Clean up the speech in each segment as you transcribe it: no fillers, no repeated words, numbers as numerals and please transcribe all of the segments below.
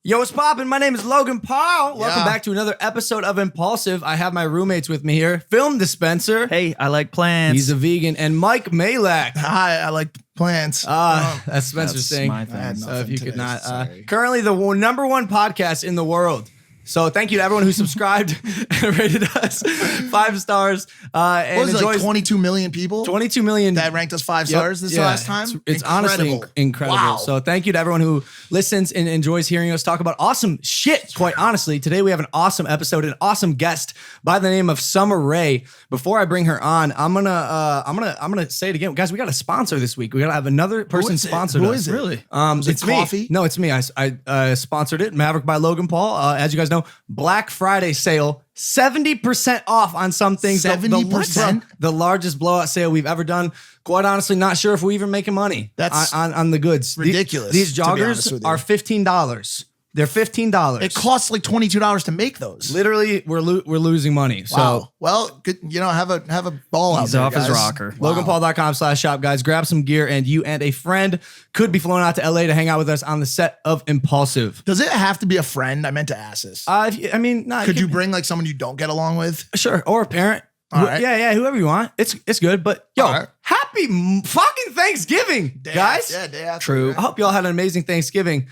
Yo, what's poppin'? My name is Logan Paul. Welcome back to another episode of Impaulsive. I have my roommates with me here. Film dispenser. Hey, I like plants. He's a vegan. And Mike Malak. Hi, I like plants. That's Spencer's thing. my thing. So if you could today, not. sorry. Currently the number one podcast in the world. So thank you to everyone who subscribed and rated us 5 stars. And What was it, like enjoys 22 million people 22 million. that ranked us 5 stars this last time? It's honestly incredible. Wow. So thank you to everyone who listens and enjoys hearing us talk about awesome shit. Quite honestly, today we have an awesome episode, an awesome guest by the name of Sommer Ray. Before I bring her on, I'm gonna say it again, guys. We got a sponsor this week. We gotta have another person sponsor. Who is it? Really? Is it It's me. coffee? No, it's me. I sponsored it. Maverick by Logan Paul. As you guys know, Black Friday sale. 70% off on some things. 70%? The largest blowout sale we've ever done. Quite honestly, not sure if we're even making money That's on the goods. ridiculous, These to be honest joggers with you. are $15. They're $15. It costs like $22 to make those. Literally, we're losing money. So Wow. Well, good, have a ball out He's there, off his guys. rocker. Wow. LoganPaul.com/shop, guys. Grab some gear, and you and a friend could be flown out to LA to hang out with us on the set of Impaulsive. Does it have to be a friend? I meant to ask this. Could you bring like someone you don't get along with? Sure, or a parent. All right. Yeah, whoever you want. It's good, but yo, All right. happy fucking Thanksgiving, guys. Yeah, day after. True. I hope y'all had an amazing Thanksgiving.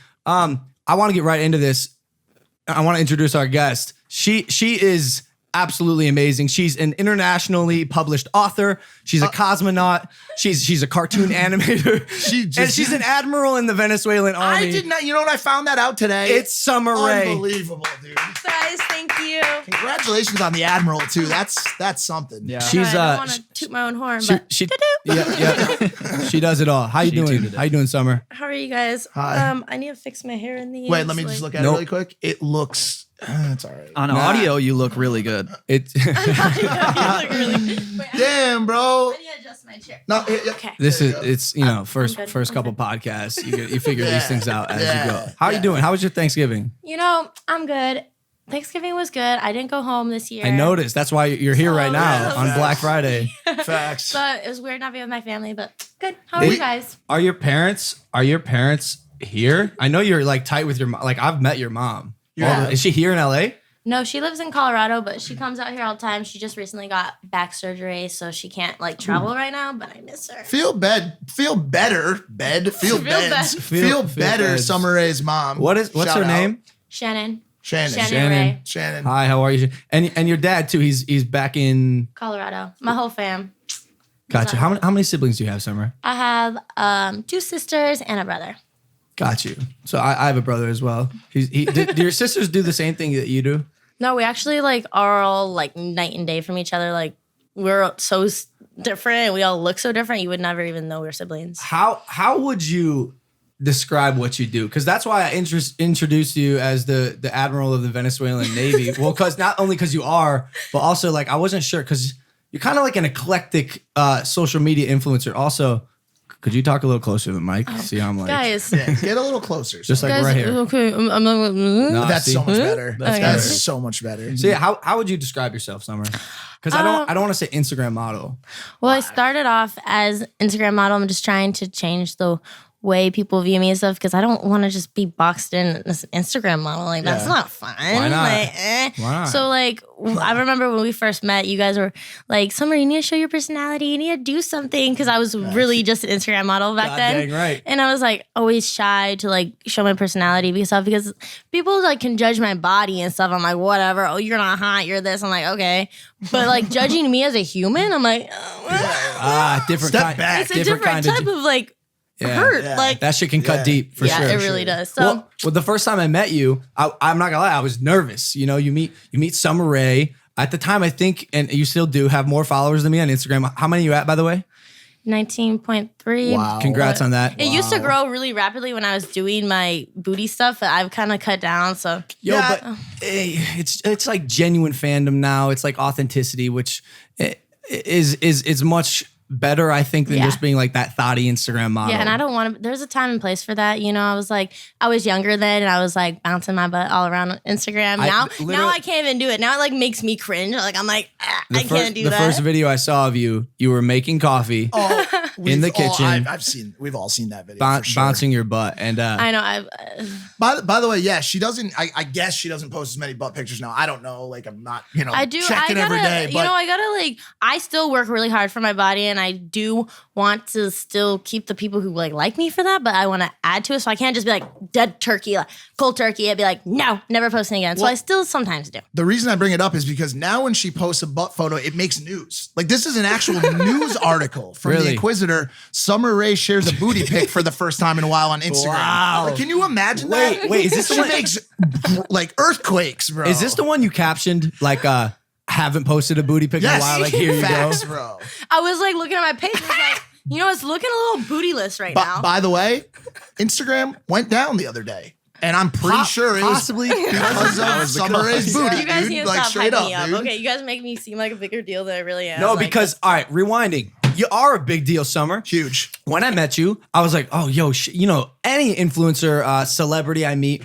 I want to get right into this. I want to introduce our guest. She is absolutely amazing. She's an internationally published author. She's a cosmonaut. She's a cartoon animator. And she's an admiral in the Venezuelan army. I did not. You know what? I found that out today. It's Sommer Ray. Unbelievable, dude. Guys, thank you. Congratulations on the admiral too. That's something. Yeah. She's I don't want to toot my own horn, but yeah. She does it all. How you doing? tooted it. How you doing, Summer? how are you guys? Hi. I need to fix my hair in the Wait, ends, let me just like- look at it really quick. It looks. It's all right. On audio, you look really good. It. You look really- Wait, Damn, bro. I need to adjust my chair. No, Okay. This is There you go. it's first good. first I'm couple good. podcasts. You figure these things out as you go. Yeah. How you doing? How was your Thanksgiving? I'm good. Thanksgiving was good. I didn't go home this year. I noticed. That's why you're here Oh, right now yeah. on Black Friday. Facts. But it was weird not being with my family, but good. How are you guys? Are your parents here? I know you're like tight with your mom. Like I've met your mom. Yeah. Is she here in LA? No, she lives in Colorado, but she comes out here all the time. She just recently got back surgery, so she can't like travel right now, but I miss her. Feel better. Beds. Feel Feel better. beds. Sommer Ray's mom. What's Shout her out. name? Shannon. Shannon. Ray. Shannon. Hi, how are you? And your dad too. He's back in. Colorado. My whole fam. Gotcha. How many siblings do you have, Summer? I have 2 sisters and a brother. Got you. So I have a brother as well. Do your sisters do the same thing that you do? No, we actually like are all like night and day from each other. Like we're so different and we all look so different. You would never even know we're siblings. How would you describe what you do? Because that's why I introduced you as the admiral of the Venezuelan Navy. Well, because not only because you are, but also like I wasn't sure because you're kind of like an eclectic social media influencer. Also, could you talk a little closer to the mic? See how I'm like, Guys. Yeah, get a little closer. just like Guys, right here. okay. I'm No, That's see? so much better. That's That's better. so much better. So yeah, how would you describe yourself, Summer? Because I don't want to say Instagram model. Well, I started off as Instagram model. I'm just trying to change the way people view me and stuff because I don't want to just be boxed in as an Instagram model. Like that's not fun. Why not? Like, Why not? So like I remember when we first met, you guys were like, Summer, you need to show your personality. You need to do something because I was really just an Instagram model back God then. dang right. And I was like always shy to like show my personality because people like can judge my body and stuff. I'm like, whatever. Oh, you're not hot. You're this. I'm like, okay. But like judging me as a human, I'm like, Different Step kind. back. it's a different kind type of like hurt. Yeah. Like That shit can cut deep for yeah, sure. it really does. So Well, the first time I met you, I'm not gonna lie, I was nervous. You know, you meet Sommer Ray. At the time, I think, and you still do have more followers than me on Instagram. How many are you at, by the way? 19.3. Wow. Congrats on that. It used to grow really rapidly when I was doing my booty stuff, but I've kind of cut down. So Yo, Yeah. but it's like genuine fandom now. It's like authenticity, which is much better, I think, than Yeah. just being like that thotty Instagram model. yeah, and I don't want to. There's a time and place for that. You know, I was younger then, and I was like bouncing my butt all around Instagram. Now I can't even do it. Now it like makes me cringe. Like I'm like, I can't do the that. first video I saw of you, you were making coffee. Oh, in the kitchen, we've all seen that video for sure. bouncing your butt. And I know. By the way, yeah, she doesn't. I guess she doesn't post as many butt pictures now. I don't know. Like I'm not, I do. checking every day. But I gotta I still work really hard for my body, and I do want to still keep the people who like me for that. But I want to add to it, so I can't just be like dead turkey, like cold turkey. I'd be like, no, never posting again. So I still sometimes do. The reason I bring it up is because now when she posts a butt photo, it makes news. Like this is an actual news article from the Inquisitor. Sommer Ray shares a booty pic for the first time in a while on Instagram. Wow. Like, can you imagine that? Wait, is this the she one? makes like earthquakes, bro. Is this the one you captioned like haven't posted a booty pic in a while? Like here you Facts, go, bro. I was like looking at my page, and I was like, it's looking a little bootyless right now. By the way, Instagram went down the other day. And I'm pretty sure it was possibly because of Sommer Ray's booty, You guys dude. need to Like stop straight hyping me up, up. dude. Okay, you guys make me seem like a bigger deal than I really am. No, Like, because all right, rewinding. You are a big deal, Summer. Huge. When I met you, I was like, oh, yo, any influencer, celebrity I meet,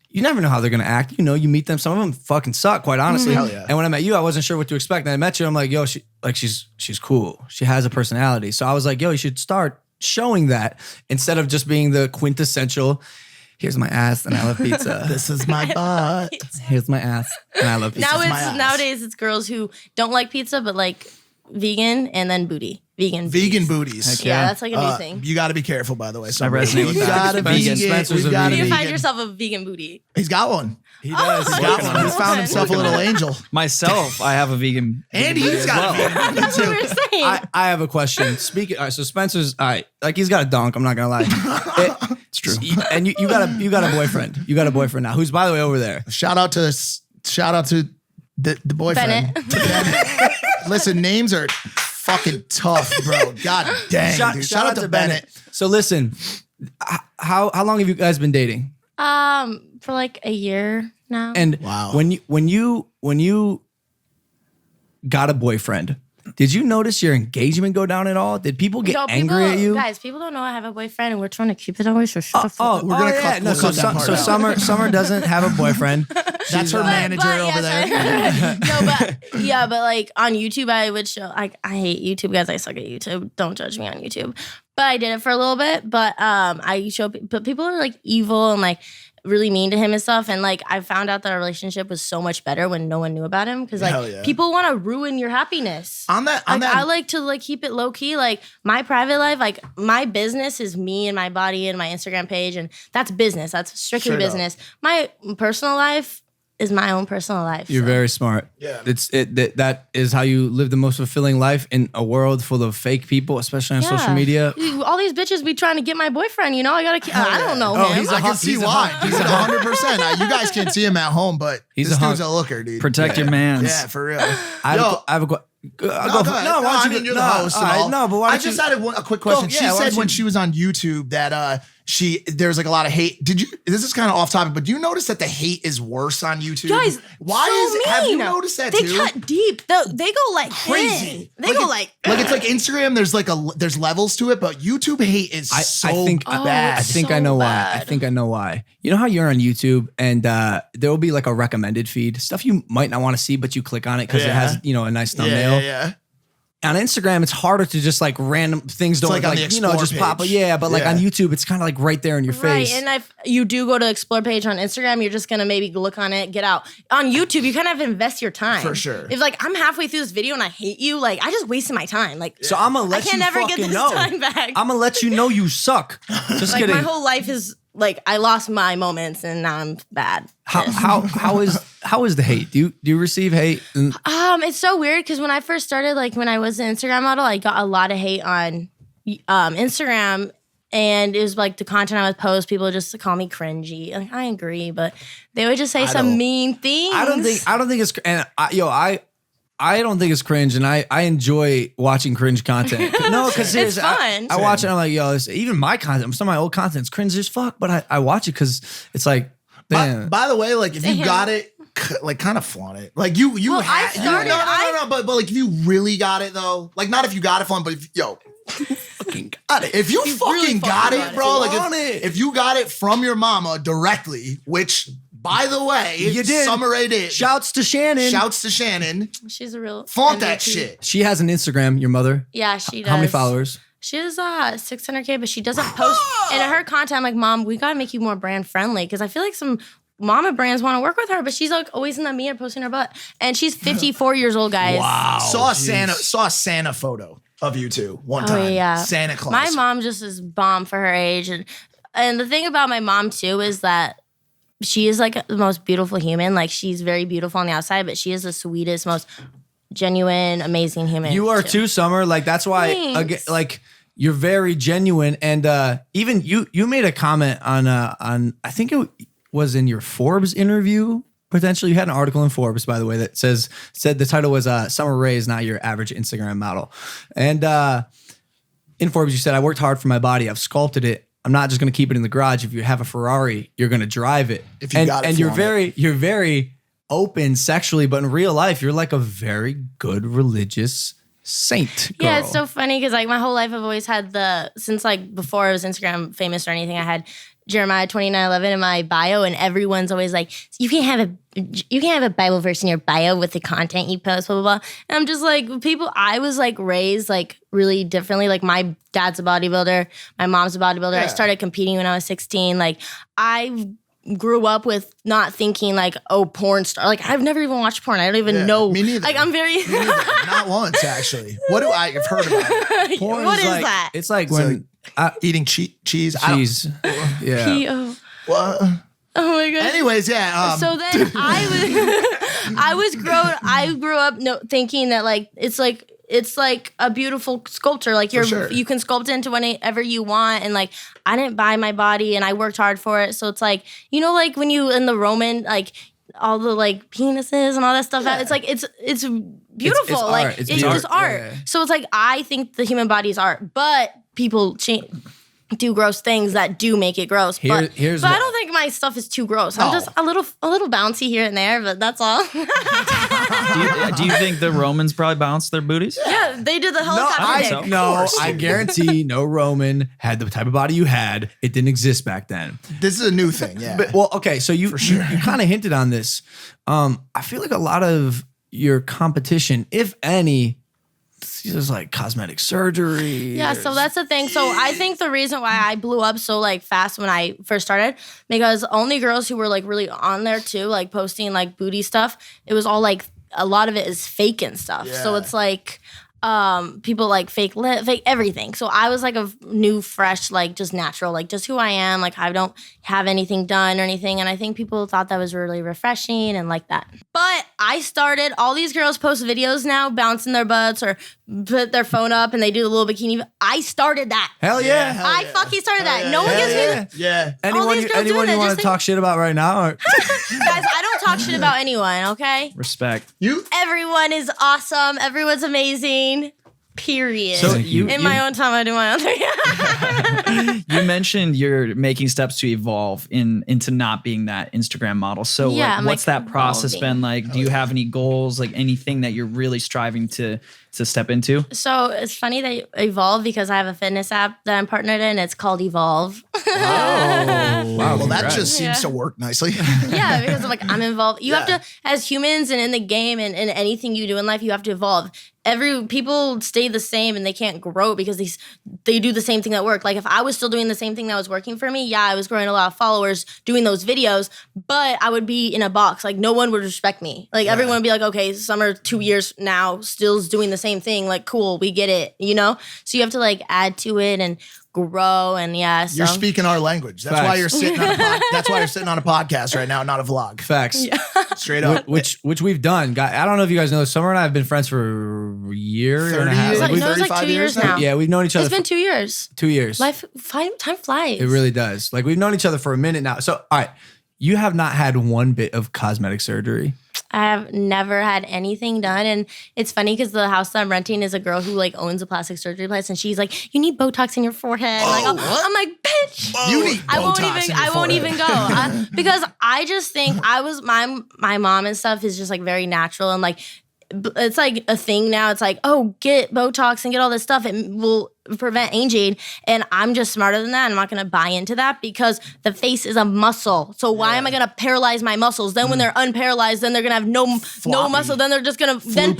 you never know how they're gonna act. You meet them. Some of them fucking suck, quite honestly. Hell yeah. And when I met you, I wasn't sure what to expect. And I met you, I'm like, yo, she's cool. She has a personality. So I was like, yo, you should start showing that instead of just being the quintessential. Here's my ass and I love pizza. This is my butt. Here's my ass and I love pizza. Nowadays it's girls who don't like pizza but like vegan and then booty. Vegan booties. Yeah, that's like a new thing. You got to be careful, by the way. I resonate with that. Spencer's a You vegan. can find yourself a vegan booty. He's got one. He does. He's got one. He's found himself a little angel. Myself, I have a vegan. And he's got a vegan booty That's what we too. were saying. I have a question. Speaking, so Spencer's like he's got a donk. I'm not gonna lie. It's true. And you got a boyfriend. You got a boyfriend now. Who's by the way over there? Shout out to the boyfriend. Bennett. Listen, names are fucking tough, bro. God dang, dude. Shout out to Bennett. So listen, how long have you guys been dating? For like a year now. And Wow. when you got a boyfriend, did you notice your engagement go down at all? Did people get angry at you? Guys, people don't know I have a boyfriend and we're trying to keep it that way, so shut the fuck up. We're gonna cut that part out. Summer doesn't have a boyfriend. That's her manager over there. but like on YouTube, I would show. I hate YouTube, guys. I suck at YouTube. Don't judge me on YouTube. But I did it for a little bit. But I show. But people are like evil and like really mean to him and stuff. And like I found out that our relationship was so much better when no one knew about him because like people want to ruin your happiness. On that, I like to like keep it low key. Like my private life, like my business is me and my body and my Instagram page, and that's business. That's strictly business. My personal life is my own personal life. You're very smart. Yeah. That is how you live the most fulfilling life in a world full of fake people, especially on social media. All these bitches be trying to get my boyfriend, I gotta I don't know him. I can see why. He's 100%. You guys can't see him at home, but this dude's a looker, dude. Protect your mans. Yeah, for real. I have a Go ahead. You're the host. I just had a quick question. She said when she was on YouTube that there's like a lot of hate. This is kind of off topic, but do you notice that the hate is worse on YouTube? Guys, have you noticed that too? They cut deep. They go like crazy. They go like it's like Instagram. There's levels to it, but YouTube hate is bad. I think I know why. You know how you're on YouTube and there will be like a recommended feed, stuff you might not want to see, but you click on it because it has a nice thumbnail. Yeah. On Instagram, it's harder to just like random things don't like on the explore just page. pop up. Yeah, but like on YouTube, it's kind of like right there in your face. Right, and if you do go to explore page on Instagram, you're just gonna maybe look on it, get out. On YouTube, you kind of invest your time. For sure. If like I'm halfway through this video and I hate you, like I just wasted my time. Like so I'm gonna let you I can't never fucking get this know. time back. I'm gonna let you know you suck. Just like kidding. my whole life is like I lost my moments and now I'm bad. How is the hate? Do you receive hate? It's so weird because when I first started, like when I was an Instagram model, I got a lot of hate on Instagram, and it was like the content I would post, people would just call me cringy. Like I agree, but they would just say some mean things. I don't think it's I don't think it's cringe, and I enjoy watching cringe content. No, because it's fun. I watch it. I'm like, yo, even my content, some of my old content's cringe as fuck, but I watch it because it's like, damn. By the way, like if you got it, like kind of flaunt it. Like you no, but like if you really got it though, like not if you got it flaunt, but if you fucking got it. If you fucking really got it, bro, like it. if you got it from your mama directly, which by the way, you did. Sommer Ray did. Shouts to Shannon. She's a real flaunt MVP. that shit. She has an Instagram. Your mother. Yeah, she does. How many followers? She has 600K, but she doesn't post. And in her content, I'm like, Mom, we gotta make you more brand friendly because I feel like some mama brands want to work with her, but she's like always in the mirror posting her butt. And she's 54 years old, guys. Wow. Saw a Santa photo of you two one time. Yeah. Santa Claus. My mom just is bomb for her age. And the thing about my mom too is that she is like the most beautiful human. Like she's very beautiful on the outside, but she is the sweetest, most genuine, amazing human. You are too, Summer. Like that's why, again, like you're very genuine. And even you made a comment on I think it was in your Forbes interview. Potentially, you had an article in Forbes, by the way, that said the title was "Sommer Ray is not your average Instagram model." And in Forbes, you said, "I worked hard for my body. I've sculpted it. I'm not just going to keep it in the garage. If you have a Ferrari, you're going to drive it. If you got it, and you're very open sexually, but in real life, you're like a very good religious saint girl." Yeah, it's so funny because like my whole life I've always had since like before I was Instagram famous or anything, I had Jeremiah 29:11 in my bio, and everyone's always like, you can't have a Bible verse in your bio with the content you post, blah, blah, blah. And I'm just like, I was like raised like really differently. Like my dad's a bodybuilder, my mom's a bodybuilder. Yeah. I started competing when I was 16. Like I grew up with not thinking like, oh, porn star. Like I've never even watched porn. I don't even know. Me neither. Like I'm very not once actually. What do I have heard about it? Porn what is like, that? It's like when eating cheese. Cheese. Yeah. P-O. What? Oh my god. Anyways, yeah. So then I grew up thinking that like it's like a beautiful sculpture. Like you can sculpt into whatever you want, and like I didn't buy my body and I worked hard for it. So it's like, you know, like when you in the Roman, like all the like penises and all that stuff. Yeah. It's like it's beautiful. It's like art. it's just art. Yeah. So it's like I think the human body is art, but people do gross things that do make it gross. But I don't think my stuff is too gross. I'm just a little bouncy here and there, but that's all. Do you think the Romans probably bounced their booties? Yeah, they did the helicopter. I guarantee no Roman had the type of body you had. It didn't exist back then. This is a new thing, yeah. But, well, okay, so you kind of hinted on this. I feel like a lot of your competition, if any, is like cosmetic surgery. Yeah, so that's the thing. So I think the reason why I blew up so like fast when I first started, because only girls who were like really on there too, like posting like booty stuff, it was all like a lot of it is fake and stuff. Yeah. So it's like people like fake lip, fake everything. So I was like a new, fresh, like just natural, like just who I am. Like I don't have anything done or anything. And I think people thought that was really refreshing and like that. But I started, all these girls post videos now bouncing their butts or put their phone up and they do a little bikini. I started that. Hell yeah. Fucking started that. No one gives me Yeah. Anyone you want to talk shit about right now? Or? Guys, I don't talk shit about anyone, okay? Respect. Everyone is awesome. Everyone's amazing. Period. So my own time, I do my own thing. You mentioned you're making steps to evolve into not being that Instagram model. So yeah, like, what's that process been like? Do you have any goals, like anything that you're really striving to step into? So it's funny that you evolve because I have a fitness app that I'm partnered in. It's called Evolve. Wow. Well, that just seems to work nicely. Yeah, because I'm involved. You have to, as humans and in the game and in anything you do in life, you have to evolve. People stay the same and they can't grow because they do the same thing at work. Like if I was still doing the same thing that was working for me, yeah, I was growing a lot of followers doing those videos, but I would be in a box. Like no one would respect me. Like everyone would be like, okay, Summer 2 years now still doing the same thing. Like cool, we get it, you know? So you have to like add to it and grow and so. You're speaking our language. That's why you're sitting on that's why you're sitting on a podcast right now, not a vlog. Facts. Yeah. Straight up. Which we've done. I don't know if you guys know, Summer and I have been friends for a year and a half. It was like 2 years now. Yeah, we've known each other. It's been 2 years. 2 years. Time flies. It really does. Like we've known each other for a minute now. So, all right, you have not had one bit of cosmetic surgery. I have never had anything done. And it's funny because the house that I'm renting is a girl who like owns a plastic surgery place. And she's like, you need Botox in your forehead. I'm like, bitch. You need Botox I won't even go. Because I just think my mom and stuff is just like very natural. And like, it's like a thing now. It's like, oh, get Botox and get all this stuff. It will prevent aging. And I'm just smarter than that. I'm not going to buy into that because the face is a muscle. So why am I going to paralyze my muscles? Then when they're unparalyzed, then they're going to have no muscle. Then they're just going to, then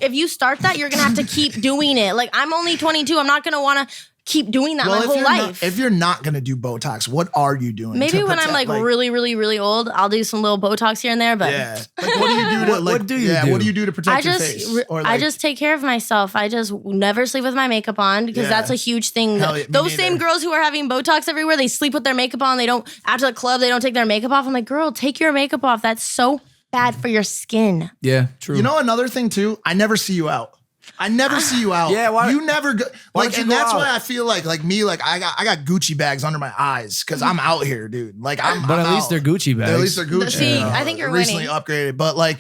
if you start that, you're going to have to keep doing it. Like I'm only 22. I'm not going to want to keep doing that my whole life. If you're not going to do Botox, what are you doing? Maybe when I'm like really, really, really old, I'll do some little Botox here and there. But yeah, like what do you do to what do you do to protect your face? I just take care of myself. I just never sleep with my makeup on because that's a huge thing. Those same girls who are having Botox everywhere, they sleep with their makeup on. They don't after the club. They don't take their makeup off. I'm like, girl, take your makeup off. That's so bad for your skin. Yeah, true. You know another thing too. I never see you out. I never see you out. Yeah, why? You never go. Like, and that's why I feel like me, like I got Gucci bags under my eyes because I'm out here, dude. Like but at least they're Gucci bags. At least they're Gucci. See, I think you're recently upgraded, but like,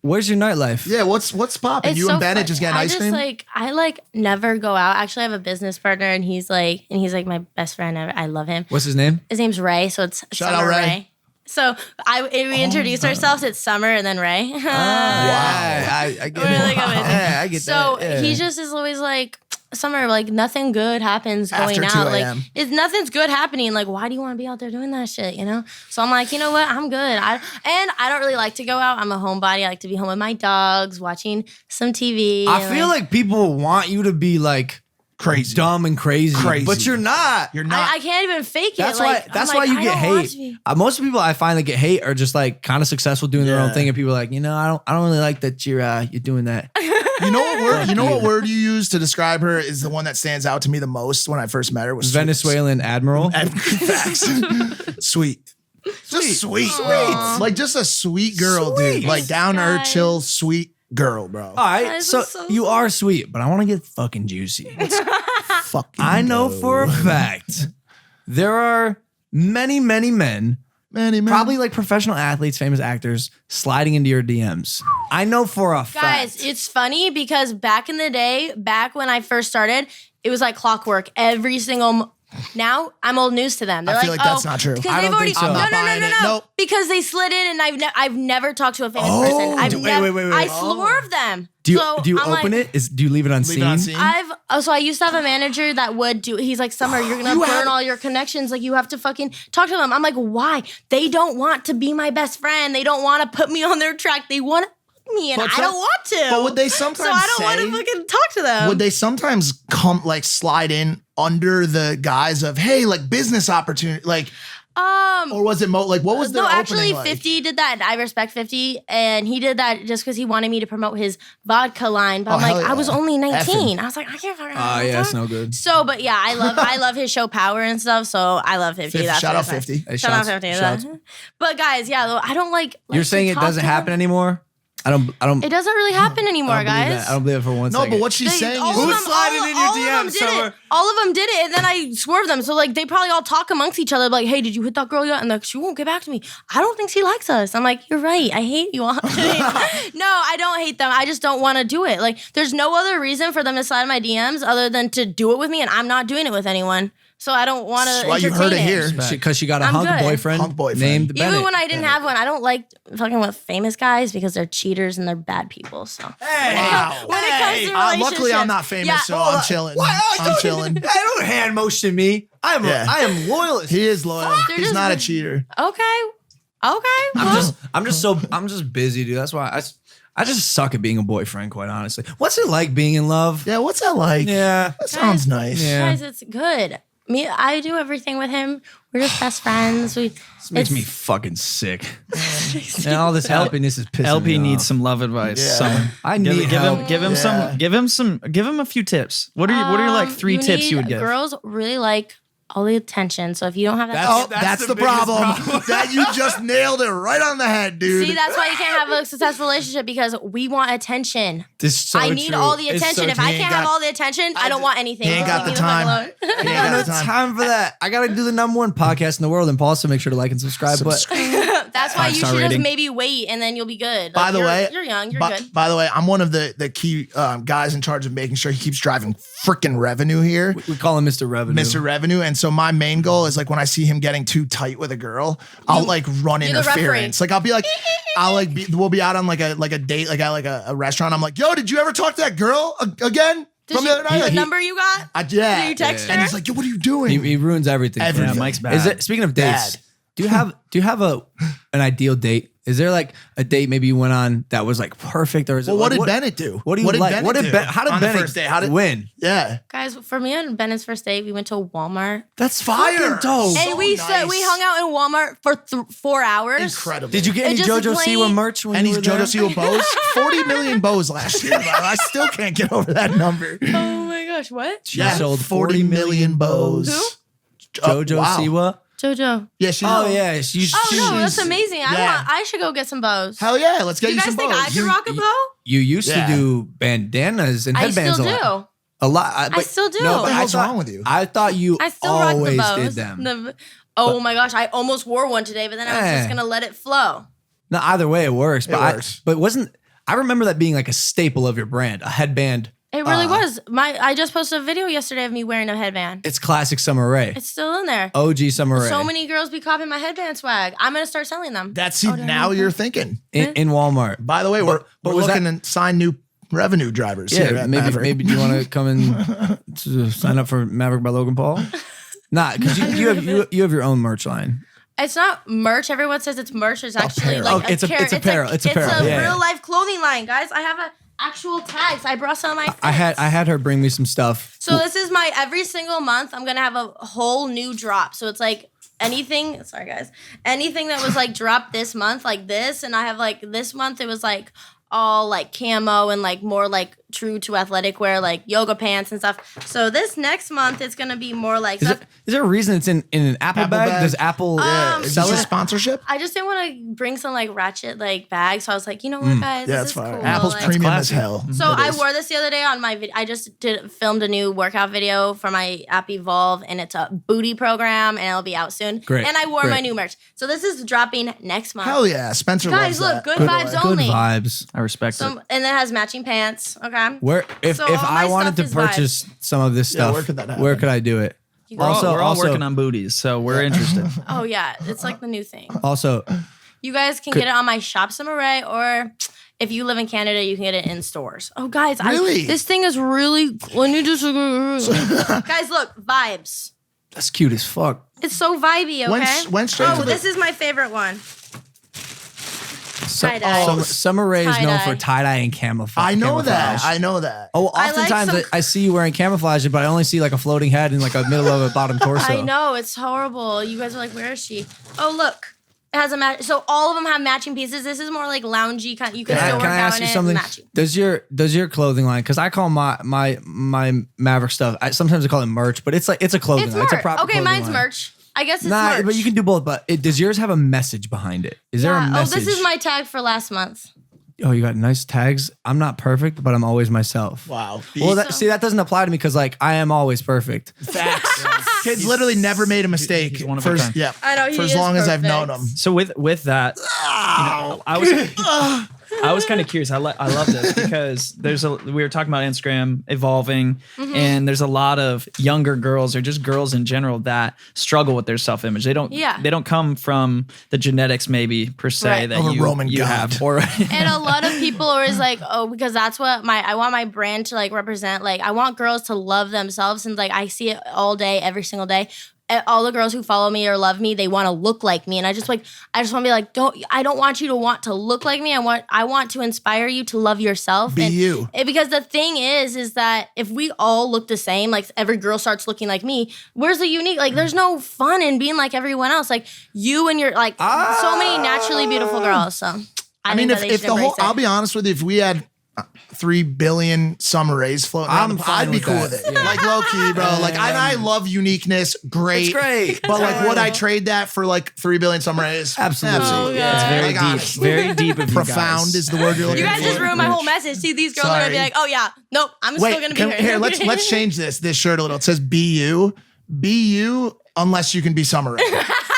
where's your nightlife? Yeah, what's popping? You and Bennett just getting ice cream? I never go out. Actually, I have a business partner, and he's like my best friend ever. I love him. What's his name? His name's Ray. So it's Shout out Ray. So we introduced ourselves. It's Summer and then Ray. Wow, I get it. I get that. So he just is always like, Summer, like nothing good happens going After out. 2 a.m. Like nothing's good happening. Like why do you want to be out there doing that shit? You know. So I'm like, you know what? I'm good. I don't really like to go out. I'm a homebody. I like to be home with my dogs, watching some TV. I feel like people want you to be like crazy, dumb and crazy, but you're not. You're not. I can't even fake it. That's why you get hate. Most people I find that get hate are just like kind of successful doing their own thing, and people are like, I don't really like that you're doing that. You know what word you use to describe her is the one that stands out to me the most when I first met her was Venezuelan admiral. Facts. Sweet. Just sweet. Like just a sweet girl, dude. Like down to earth, chill, sweet girl, bro. All right, so you are sweet, but I want to get fucking juicy. I know for a fact there are many men, probably like professional athletes, famous actors, sliding into your DMs. I know for a fact. Guys, it's funny because back in the day, back when I first started, it was like clockwork. Every single now I'm old news to them. They're I feel like that's not true. I don't think so. I'm not buying it. Nope. Because they slid in and I've never talked to a famous person. Wait. I swerve them. Do you open it? Do you leave it on scene? I used to have a manager that would do. He's like, Summer, you're gonna burn all your connections. Like you have to fucking talk to them. I'm like, why? They don't want to be my best friend. They don't want to put me on their track. They want me, and I don't want to. But would they sometimes? So I don't want to fucking talk to them. Would they sometimes slide in under the guise of hey, like business opportunity, like? Or was it what was their opening actually like? 50 did that. I respect 50, and he did that just because he wanted me to promote his vodka line. But I'm like, I was only 19. I was like, I can't fucking. Yeah, it's no good. So, but yeah, I love his show Power and stuff. So I love 50. Shout out 50. Shout out 50. But guys, yeah, I don't like. You're saying it doesn't happen anymore? I don't. It doesn't really happen anymore, guys. I don't believe it for one second. No, but what she's saying is who's sliding in your DMs, Summer? All of them did it, and then I swerved them. So like they probably all talk amongst each other, like, "Hey, did you hit that girl yet?" And like, she won't get back to me. I don't think she likes us. I'm like, you're right. I hate you all. No, I don't hate them. I just don't want to do it. Like, there's no other reason for them to slide in my DMs other than to do it with me, and I'm not doing it with anyone. So I don't want to entertain you heard it here. Because she got a hunk boyfriend named Bennett. Even when I didn't have one, I don't like fucking with famous guys because they're cheaters and they're bad people. So when it comes to relationships, luckily I'm not famous, so I'm chilling. I'm chilling. I don't hand motion me. I am loyalist. He is loyal. He's not a cheater. Okay. I'm just busy, dude. That's why I just suck at being a boyfriend, quite honestly. What's it like being in love? Yeah, what's that like? Yeah. That sounds nice. Yeah. Guys, it's good. I do everything with him. We're just best friends. This makes me fucking sick. And all this happiness is pissing LP me off. needs some love advice. Yeah. I need help. Give him a few tips. What are your like 3 tips you would give? Girls really like all the attention. So if you don't have that, that's the problem. That you just nailed it right on the head, dude. See, that's why you can't have a successful relationship because we want attention. I need all the attention. If I can't have all the attention, I don't want anything. He ain't got the time. I ain't got no time for that. I gotta do the #1 podcast in the world, Impaulsive. Make sure to like and subscribe. But that's why you should just maybe wait and then you'll be good. By the way, you're young, you're good. By the way, I'm one of the key guys in charge of making sure he keeps driving freaking revenue here. We call him Mr. Revenue. Mr. Revenue, and So my main goal is like when I see him getting too tight with a girl, I'll like run interference. Like I'll be like, we'll be out on like a date, like at like a restaurant. I'm like, yo, did you ever talk to that girl again? From the other night? The number you got? Yeah. Did you text her? And he's like, yo, what are you doing? He ruins everything. Yeah, Mike's bad. Speaking of dates, do you have an ideal date? Is there like a date maybe you went on that was like perfect, or is it? Well, what did Bennett do? What do you like? How did Bennett win? Yeah, guys, for me and Bennett's first date, we went to Walmart. That's fire, dope. And we hung out in Walmart for 4 hours. Incredible. Did you get any JoJo Siwa merch when you were there? JoJo Siwa bows? 40 million bows last year. I still can't get over that number. Oh my gosh, what? She sold 40 million bows. Who? JoJo Siwa. JoJo. Yeah, she. Oh yeah, no, that's amazing. Yeah. I should go get some bows. Hell yeah, let's get you some bows. You guys think I could rock a bow? You used to do bandanas and headbands I still do. A lot. I still do. No, what the hell's wrong with you? I thought you I still always rock the did bows. them. Oh my gosh, I almost wore one today, but then I was just gonna let it flow. No, either way it works. Works. But wasn't I remember that being like a staple of your brand, a headband. It really was. I just posted a video yesterday of me wearing a headband. It's classic Sommer Ray. It's still in there. OG Sommer Ray. So many girls be copying my headband swag. I'm gonna start selling them. Now you're thinking. In Walmart. By the way, we're looking to sign new revenue drivers. Yeah, maybe you want to come and to sign up for Maverick by Logan Paul? Nah, because you have your own merch line. It's not merch. Everyone says it's merch. It's actually apparel. like It's apparel. It's apparel. a real life clothing line, guys. I have actual tags. I brought some of my friends. I had her bring me some stuff. So this is my every single month. I'm gonna have a whole new drop. So it's like anything. Sorry, guys. Anything that was like dropped this month, like this, and I have like this month. It was like all like camo and like more like true to athletic wear, like yoga pants and stuff. So this next month it's gonna be more like stuff. Is there a reason it's in an Apple bag? Does Apple is sell this it? a sponsorship? I just didn't want to bring some like ratchet like bags, so I was like, you know what, guys, Yeah, this that's is fine. cool. Apple's Like, premium as hell. So I wore this the other day on my video. I just filmed a new workout video for my app Evolve, and it's a booty program, and it'll be out soon. Great. And I wore my new merch. So this is dropping next month. Hell yeah, Spencer Guys, loves look, that. good vibes Good only. vibes. I respect it. And it has matching pants. Okay. If So all I my wanted to stuff is purchase some of this stuff, where could that happen? where could I do it? We're all working on booties, so we're interested. Oh yeah, it's like the new thing. Also, You guys can get it on my shop Sommer Ray, or if you live in Canada, you can get it in stores. Oh, guys, Really? this thing is really. When you just guys, look, vibes. that's cute as fuck. It's so vibey. Okay. Went straight to the- this is my favorite one. Tie-dye. Sommer Ray is known Tie-dye. for tie-dye and camouflage. I know camouflage. that. I know that. Oh, I like oftentimes some- I see you wearing camouflage, but I only see like a floating head and like a middle of a bottom torso. I know, it's horrible. You guys are like, where is she? Oh, look. It has a match. So all of them have matching pieces. This is more like loungy kind. You can still work Can I out ask in you it. something? Matching. Does your clothing line? Because I call my Maverick stuff. Sometimes I call it merch, but it's a clothing It's line. It's a merch. proper Okay, clothing mine's line. merch. I guess it's Nah, merch. but you can do both. But does yours have a message behind it? Is there a message? Oh, this is my tag for last month. Oh, you got nice tags. I'm not perfect, but I'm always myself. Wow. Well, that doesn't apply to me because like I am always perfect. Facts. Kid's literally never made a mistake. he's one of a kind. Yeah. I know, he for as is long as I've perfect. known him. So with that, I was kind of curious. I love this because we were talking about Instagram evolving, and there's a lot of younger girls or just girls in general that struggle with their self-image. They don't come from the genetics maybe per se Right. that Of a you Roman god. have. Or And a lot of people are always like, oh, because that's what I want my brand to like represent. Like, I want girls to love themselves, and like I see it all day, every single day. All the girls who follow me or love me, they want to look like me, and I just want to be like, I don't want you to want to look like me. I want to inspire you to love yourself. Be you. Because the thing is that if we all look the same, like every girl starts looking like me, where's the unique? Like, there's no fun in being like everyone else. Like you and your like so many naturally beautiful girls. So I mean, if the whole, I'll be honest with you, if we had 3 billion Sommer Rays floating around, fine I'd be with cool that. with it. Yeah. Like low key, bro. Like I love uniqueness. Great. It's great. But like, would I trade that for like 3 billion Sommer Rays? Absolutely. Oh, yeah. it's very Like, deep, honestly. very deep. Of you Profound guys. is the word you're looking You guys for. just ruined my whole message. See, these girls are gonna be Sorry. like, oh yeah, nope, I'm still gonna be here. Let's change this shirt a little. It says "Be you, unless you can be Sommer Ray."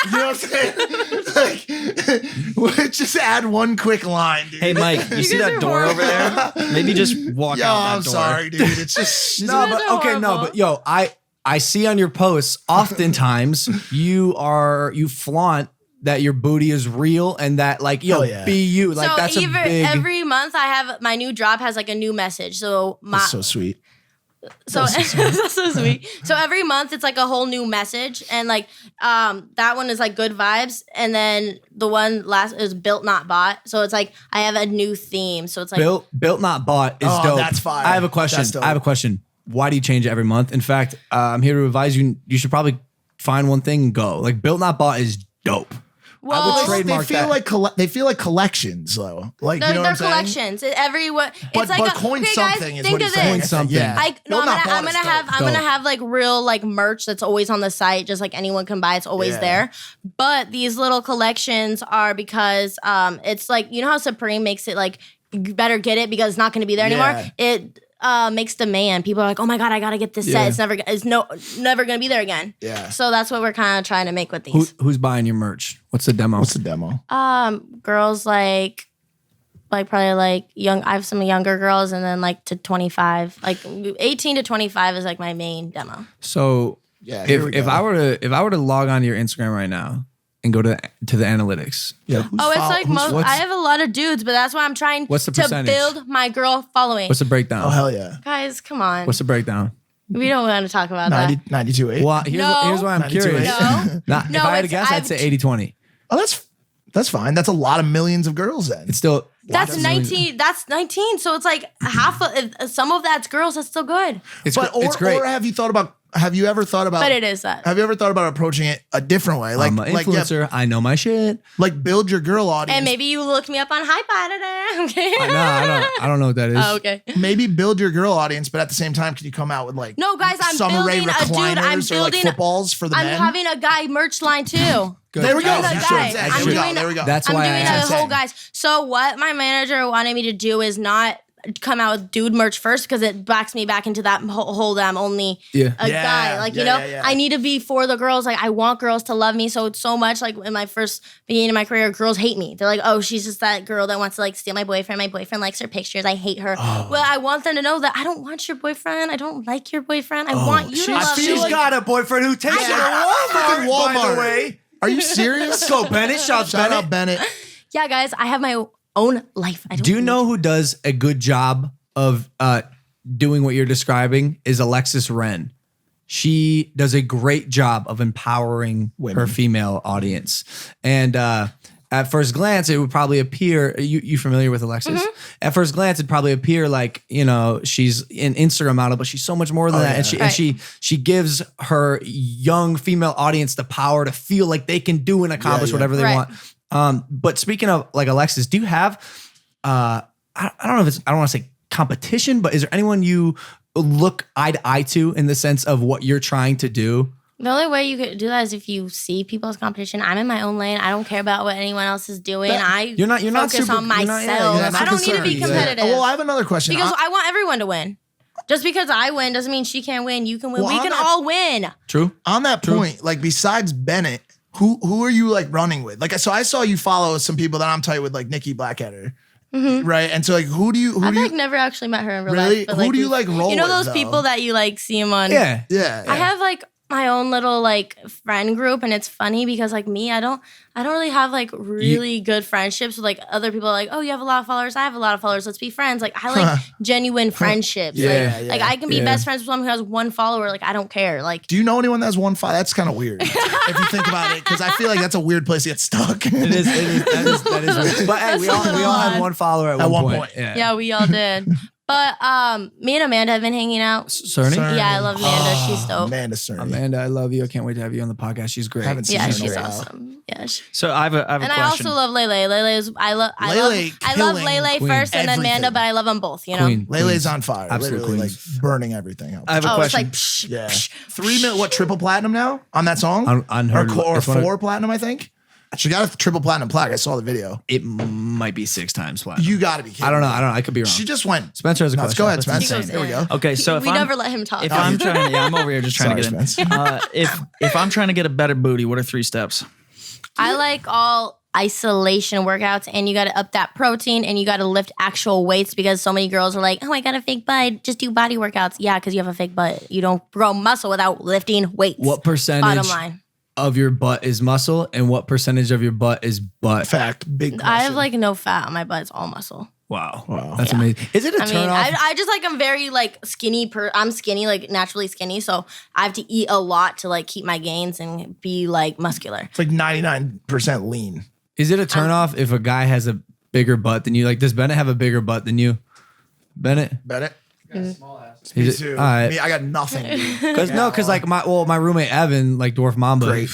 You know what I'm saying? Like, just add one quick line, dude. Hey, Mike, you see guys that are door over there? Maybe just walk Yo, out that I'm door. sorry, dude. It's just No, guys but are okay, no, horrible. but yo, I see on your posts, oftentimes you flaunt that your booty is real and that like, be you. Like so that's a big... every month I have my new drop has like a new message. So that's so sweet. So that's so sweet. So every month it's like a whole new message, and like that one is like good vibes, and then the one last is built not bought. So it's like I have a new theme. So it's like built not bought is dope. That's fire. I have a question. Why do you change it every month? In fact, I'm here to advise you. You should probably find one thing and go. Like built not bought is dope. Well, I would trademark they feel like collections though. Like they're, you know what I'm collections. saying? It's like coin something guys, is what he's saying. Coin something. Yeah. I'm gonna have like real like merch that's always on the site, just like anyone can buy. It's always there. But these little collections are because it's like, you know how Supreme makes it like you better get it because it's not gonna be there anymore. It makes demand. People are like, oh my God, I gotta get this set. It's never gonna be there again. Yeah. So that's what we're kind of trying to make with these. Who's buying your merch? What's the demo? Girls like probably like young. I have some younger girls, and then like to 25, like 18 to 25 is like my main demo. So if I were to log on to your Instagram right now and go to the analytics. Yeah. It's like I have a lot of dudes, but that's why I'm trying to build my girl following. What's the breakdown? Oh, hell yeah. Guys, come on. What's the breakdown? We don't want to talk about that. 92.8. Well, here's why I'm curious. No. If I had to guess, I'd say 80-20. Oh, that's fine. That's a lot of millions of girls then. It's still... That's 19. That's 19. So it's like half of some of that's girls. That's still good. It's great. Or have you ever thought about? But it is that. Have you ever thought about approaching it a different way? Like I'm an influencer. I know my shit. Like build your girl audience. And maybe you look me up on Hype today. Okay. I don't know what that is. Oh, okay. Maybe build your girl audience, but at the same time, can you come out with like guys, I'm Sommer Ray building recliners or like footballs for the men? I'm having a guy merch line too. There we go. There we go. That's why I'm doing a whole guys. So what my manager wanted me to do is not come out with dude merch first because it backs me back into that whole that I'm only a guy. Like, I need to be for the girls. Like, I want girls to love me. So it's so much like in my first beginning of my career, girls hate me. They're like, oh, she's just that girl that wants to like steal my boyfriend. My boyfriend likes her pictures. I hate her. Oh. Well, I want them to know that I don't want your boyfriend. I don't like your boyfriend. I want you to love me. She's got a boyfriend who takes her to Walmart, by the way. Are you serious? Let's go, Bennett. Shout out Bennett. Yeah, guys, I have my own life. Do you know who does a good job of doing what you're describing? Is Alexis Wren. She does a great job of empowering her female audience. And at first glance, it would probably appear, you familiar with Alexis? Mm-hmm. At first glance, it'd probably appear like, she's an Instagram model, but she's so much more than that. And she gives her young female audience the power to feel like they can do and accomplish whatever they want. But speaking of like Alexis, do you have, I don't know if it's, I don't want to say competition, but is there anyone you look eye to eye to in the sense of what you're trying to do? The only way you could do that is if you see people's competition. I'm in my own lane. I don't care about what anyone else is doing. You're not focus on myself. I don't need to be competitive. Well, I have another question. Because I want everyone to win. Just because I win doesn't mean she can't win. You can win. We can all win. True. On that point, like besides Bennett, who are you like running with? Like, so I saw you follow some people that I'm tight with, like Nikki Blackheader. Mm-hmm. Right, and so like, I've like never actually met her in real life. But, who do you like roll with? You know those though? people that you like see them on? Yeah. I have like my own little like friend group, and it's funny because like me, I don't really have like really good friendships with like other people. Like, oh, you have a lot of followers, I have a lot of followers, let's be friends. Like, I like genuine friendships. Like I can be best friends with someone who has one follower. Like, I don't care. Like, do you know anyone that has one follower? That's kind of weird if you think about it, because I feel like that's a weird place to get stuck. It is. That is weird. But hey, we all had one follower at one point. Yeah, we all did. But me and Amanda have been hanging out. Cerny? Yeah, I love Amanda. She's dope. Amanda, I love you. I can't wait to have you on the podcast. She's great. She's awesome. Yeah. So I have a question. And I also love Lele. I love Lele first and then Amanda, but I love them both. You know, Lele's on fire. Absolutely, literally like burning everything up. I have a question. It's like, 3 minute. What, triple platinum now on that song? Or 4 platinum, I think. She got a triple platinum plaque. I saw the video. It might be 6 times platinum. You got to be kidding. I don't know. I could be wrong. She just went. Spencer has a question. Go ahead, Spencer. There we go. Okay, so we never let him talk. If I'm trying, I'm over here just trying to get in. If I'm trying to get a better booty, what are 3 steps? I isolation workouts, and you got to up that protein, and you got to lift actual weights because so many girls are like, oh, I got a fake butt, just do body workouts. Yeah, because you have a fake butt. You don't grow muscle without lifting weights. What percentage bottom line of your butt is muscle, and what percentage of your butt is butt? Fact, big question. I have like no fat on my butt. It's all muscle. Wow. That's amazing. Is it a turn off? I just like, I'm very like skinny. I'm skinny, like naturally skinny. So I have to eat a lot to like keep my gains and be like muscular. It's like 99% lean. Is it a turn off if a guy has a bigger butt than you? Like, does Bennett have a bigger butt than you? Bennett? Small ass. Me too. All right. Me, I got nothing. Because like my roommate Evan, like Dwarf Mamba. Great.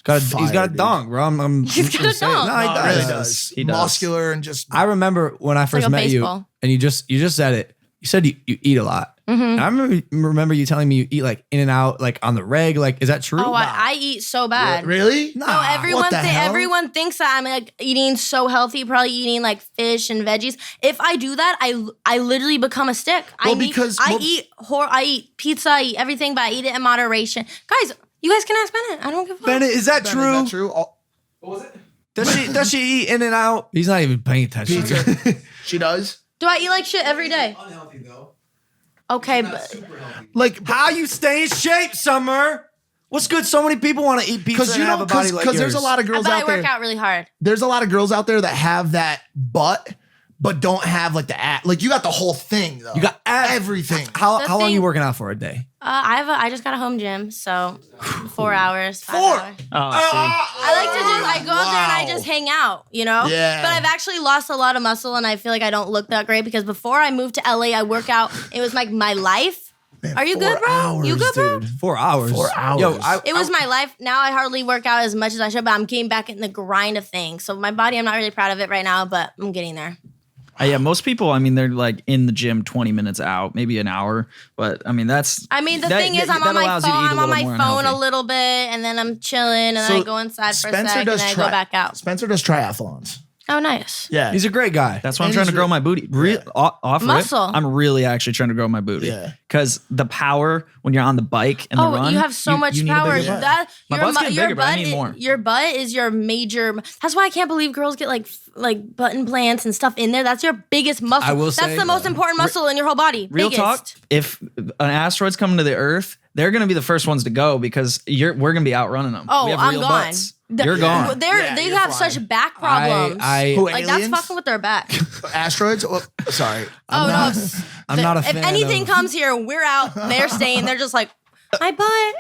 He's got a dong, bro. He's got a dong. No, he does. Really does. He does. Muscular and just. I remember when I first met you, and you just said it. You said you eat a lot. And I remember you telling me you eat like in and out, like on the reg. Like, is that true? Oh, I eat so bad. Really? No, everyone thinks that I'm like eating so healthy, probably eating like fish and veggies. If I do that, I literally become a stick. I eat pizza, I eat everything, but I eat it in moderation. Guys, you guys can ask Bennett. I don't give a fuck. Bennett, is that true? Is that true? What was it? Does she eat in and out? He's not even paying attention. She does. Do I eat like shit every day? Unhealthy though. Okay, but like how you stay in shape, Summer? What's good? So many people want to eat pizza and have a body like yours. Because there's a lot of girls out there. I work out really hard. There's a lot of girls out there that have that butt, but don't have like the ass. Like you got the whole thing though. You got everything. How long are you working out for a day? I just got a home gym, so 4 hours, 5 hours. Oh, I go out there and I just hang out, you know? Yeah. But I've actually lost a lot of muscle and I feel like I don't look that great because before I moved to LA, I work out. It was like my life. Man, are you good, bro? Hours, you good, bro? dude. 4 hours. 4 hours. Yo, it was my life. Now I hardly work out as much as I should, but I'm getting back in the grind of things. So my body, I'm not really proud of it right now, but I'm getting there. Yeah, most people, I mean, they're like in the gym 20 minutes out, maybe an hour. But I mean, the thing is, I'm on my phone a little bit, and then I'm chilling, and then I go inside for a sec, and then I go back out. Spencer does triathlons. Oh, nice. Yeah. He's a great guy. That's why I'm trying to grow my booty. Muscle. I'm really actually trying to grow my booty. Yeah. Because the power when you're on the bike and the run. You have so much power. My butt's getting bigger, but I need more. Your butt is your major. That's why I can't believe girls get like butt implants and stuff in there. That's your biggest muscle. I will say, that's the most important muscle in your whole body. Real talk. If an asteroid's coming to the Earth, they're going to be the first ones to go because we're going to be outrunning them. Oh, we have I'm real gone. Butts. You're gone. They have such back problems. That's fucking with their back. Asteroids? Oh, sorry. I'm not a fan. If anything comes here, we're out. They're staying. They're just like, my butt.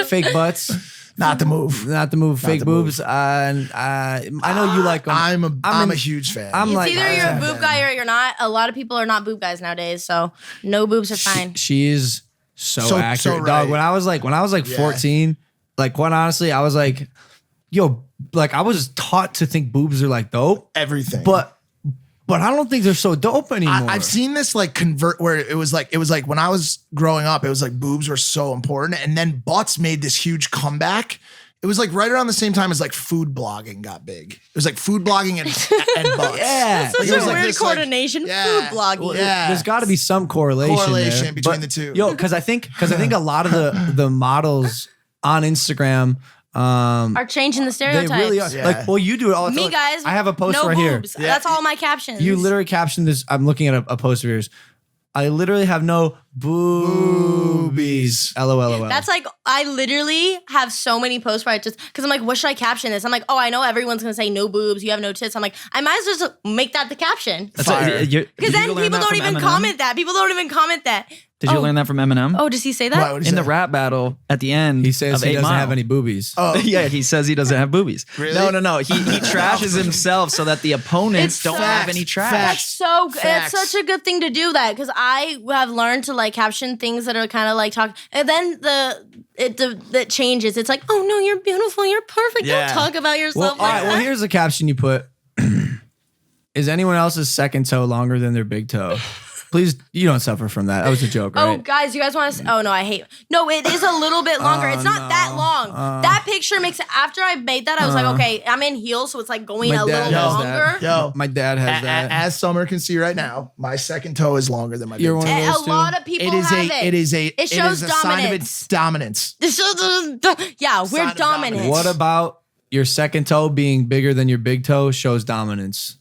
Fake butts. Not the move. Fake boobs. I know you like them. I'm a huge fan. It's either you're a boob guy or you're not. A lot of people are not boob guys nowadays, so no boobs are fine. She is so accurate, so right. dog. When I was like 14, like quite honestly, I was like, yo, like I was taught to think boobs are like dope. Everything. But I don't think they're so dope anymore. I've seen this like convert where it was like when I was growing up, it was like boobs were so important. And then butts made this huge comeback. It was like right around the same time as like food blogging got big. It was like food blogging and butts. Yeah. Such a weird coordination. Food blogging. Well, there's got to be some correlation between the two. Yo, because I think a lot of the models on Instagram are changing the stereotypes. They really are. Yeah. Like, well, you do it all the time. Me, guys. I have a post no right boobs. here. That's all my captions. You literally captioned this. I'm looking at a post of yours. I literally have no boobies. LOL. That's like, I literally have so many posts where I just, because I'm like, what should I caption this? I'm like, oh, I know everyone's going to say no boobs, you have no tits. I'm like, I might as well just make that the caption. Because then people don't even comment that. Did you learn that from Eminem? Oh, does he say that? In the rap battle at the end, he says he doesn't have any boobies. Oh, yeah, he says he doesn't have boobies. Really? No. He trashes himself so that the opponents don't have any trash. That's so good. It's such a good thing to do that because I have learned to like caption things that are kind of like talk, and then it changes. It's like, oh no, you're beautiful, you're perfect. Yeah. Don't talk about yourself. Well, all right. Well, here's the caption you put: Is anyone else's second toe longer than their big toe? Please, you don't suffer from that. That was a joke, right? Oh, guys, you guys want to... Oh, no, I hate... No, it is a little bit longer. It's not that long. That picture makes it... After I made that, I was like, okay, I'm in heels, so it's like going a little longer. Yo, my dad has that. As Summer can see right now, my second toe is longer than my big toe. A lot of people have it. It shows dominance. Sign of its dominance. Yeah, we're dominant. What about your second toe being bigger than your big toe shows dominance.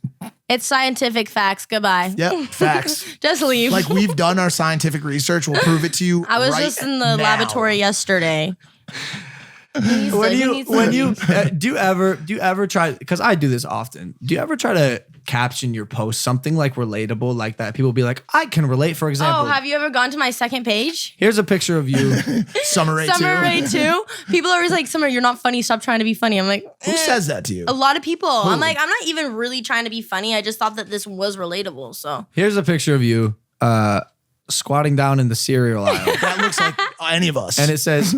It's scientific facts. Goodbye. Yep, facts. Just leave. Like we've done our scientific research. We'll prove it to you. I was just in the laboratory yesterday. Do you ever try? Because I do this often. Do you ever try to caption your post something like relatable like that? People be like, I can relate. For example, have you ever gone to my second page? Here's a picture of you, Sommer Ray 2. Sommer Ray 2. People are always like, Sommer, you're not funny. Stop trying to be funny. I'm like, who says that to you? A lot of people. Who? I'm like, I'm not even really trying to be funny. I just thought that this was relatable. So here's a picture of you. Squatting down in the cereal aisle. That looks like any of us. And it says,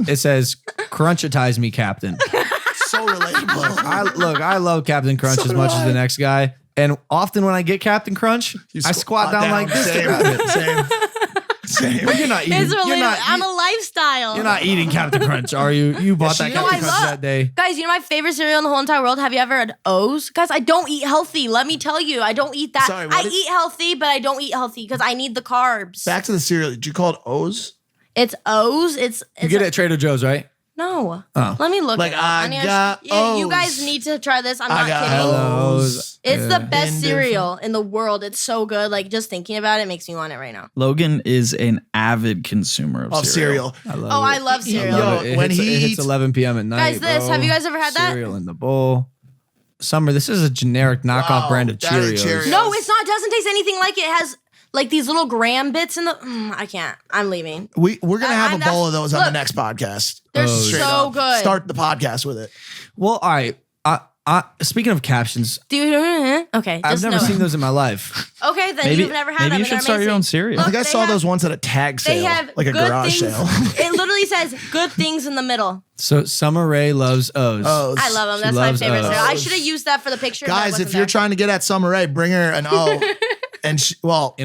crunchitize me, Captain. So relatable. I love Captain Crunch as much as the next guy. And often when I get Captain Crunch, I squat down like this. Same. But you're not eating. I'm a lifestyle. You're not eating Captain Crunch, are you? You bought that Captain Crunch that day. Guys, you know my favorite cereal in the whole entire world? Have you ever had O's? Guys, I don't eat healthy. Let me tell you. I don't eat that. Sorry, I eat healthy, but I don't eat healthy because I need the carbs. Back to the cereal. Did you call it O's? It's O's. You get it at Trader Joe's, right? No. Oh. Let me look. Like, you guys need to try this. I'm not kidding. O's. It's the best cereal in the world. It's so good. Like, just thinking about it makes me want it right now. Logan is an avid consumer of cereal. I love cereal. It hits 11 p.m. at night. Guys, have you guys ever had that? Cereal in the bowl. Sommer, this is a generic knockoff brand of Cheerios. No, it's not. It doesn't taste anything like it. It has like these little graham bits in the. I can't. I'm leaving. We're gonna have a bowl of those on the next podcast. They're so good. Start the podcast with it. Well, all right. Speaking of captions, okay, I've never seen those in my life. Okay, then you've never had them. Maybe you should start your own cereal. I think I saw those ones at a tag sale. They have like a garage sale. It literally says good things in the middle. So Sommer Ray loves O's. I love them. That's my favorite cereal. I should have used that for the picture. Guys, if you're trying to get at Sommer Ray, bring her an O. And in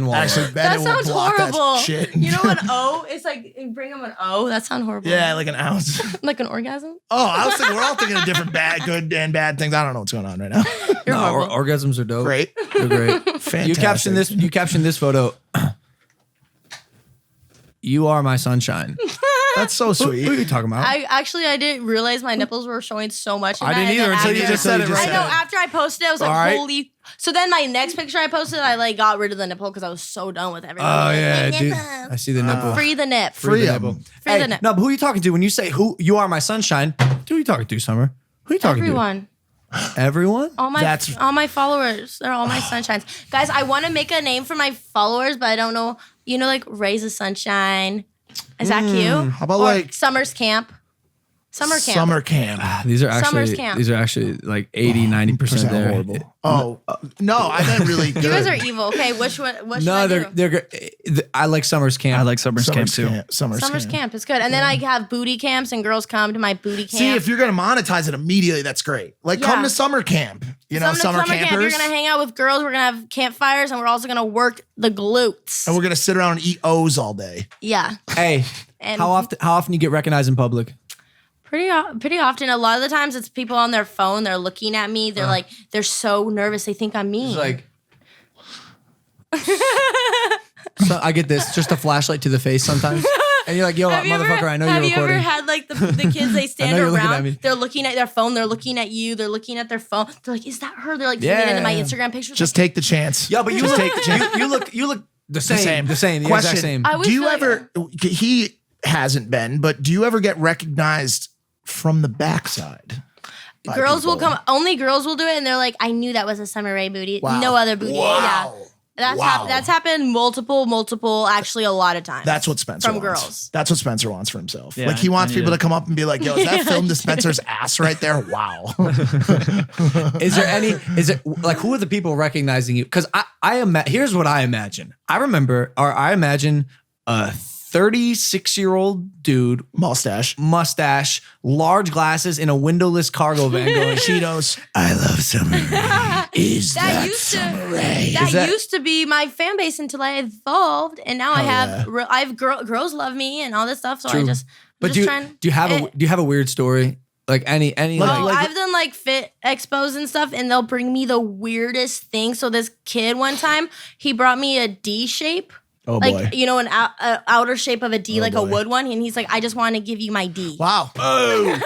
Walmart. Actually, that sounds horrible. That shit. You know an O? It's like bring them an O. That sounds horrible. Yeah, like an ounce. Like an orgasm. Oh, I was thinking we're all thinking of different good and bad things. I don't know what's going on right now. Orgasms are dope. Great, they're great. Fantastic. You captioned this photo. You are my sunshine. That's so sweet. Who are you talking about? I didn't realize my nipples were showing so much. I didn't either until you just said it. I know. After I posted it, I was like, holy. So then my next picture I posted, I like got rid of the nipple because I was so done with everything. Oh yeah, dude. I see the nipple. Free the nip. Free the nipple. Free the nip. No, but who are you talking to when you say who you are my sunshine? Who are you talking to, Sommer? Who are you talking to? Everyone? All my followers. They're all my sunshines. Guys, I want to make a name for my followers, but I don't know. You know, like Raise the Sunshine. Is that cute? How about like Summer's Camp? Summer camp. These are actually like 80-90% there. Horrible. Oh no, I meant really good. You guys are evil. Okay, which one? They're good. I like Summer's Camp. I like Summer's Camp too. Summer's Camp is good. And then I have booty camps and girls come to my booty camp. See, if you're gonna monetize it immediately, that's great. Like come to summer camp. You know, summer campers. Camp. You're gonna hang out with girls. We're gonna have campfires, and we're also gonna work the glutes. And we're gonna sit around and eat O's all day. Yeah. Hey, how often you get recognized in public? Pretty often. A lot of the times it's people on their phone. They're looking at me. They're like, they're so nervous. They think I'm me. It's like, so I get this, just a flashlight to the face sometimes. And you're like, yo, motherfucker, I know you're recording. Have you ever had like the kids, they stand around, they're looking at their phone, they're looking at you, they're looking at their phone. They're like, is that her? They're like zooming into my Instagram pictures. Just take the chance. Yeah, but you take the chance. You look the same. The exact same. Do you ever, he hasn't been, but do you ever get recognized from the backside? Girls will come. Only girls will do it, and they're like, "I knew that was a Sommer Ray booty. Wow. No other booty." Wow. Yeah, that's happened multiple, actually a lot of times. That's what Spencer wants. Girls. That's what Spencer wants for himself. Yeah, like he wants people to come up and be like, "Yo, is that filmed to Spencer's ass right there?" Wow. Is it like who are the people recognizing you? Because here's what I imagine. I imagine 36-year-old dude, mustache, large glasses in a windowless cargo van going, Cheetos, I love Sommer Ray. Is that Sommer Ray? That used to be my fan base until I evolved, and now I have girls love me and all this stuff. So True. Do you have a weird story? Like any I've done like fit expos and stuff, and they'll bring me the weirdest thing. So this kid one time, he brought me a D shape. Oh like, boy. You know, an outer shape of a D, like a wood one. And he's like, I just want to give you my D. Wow. Oh.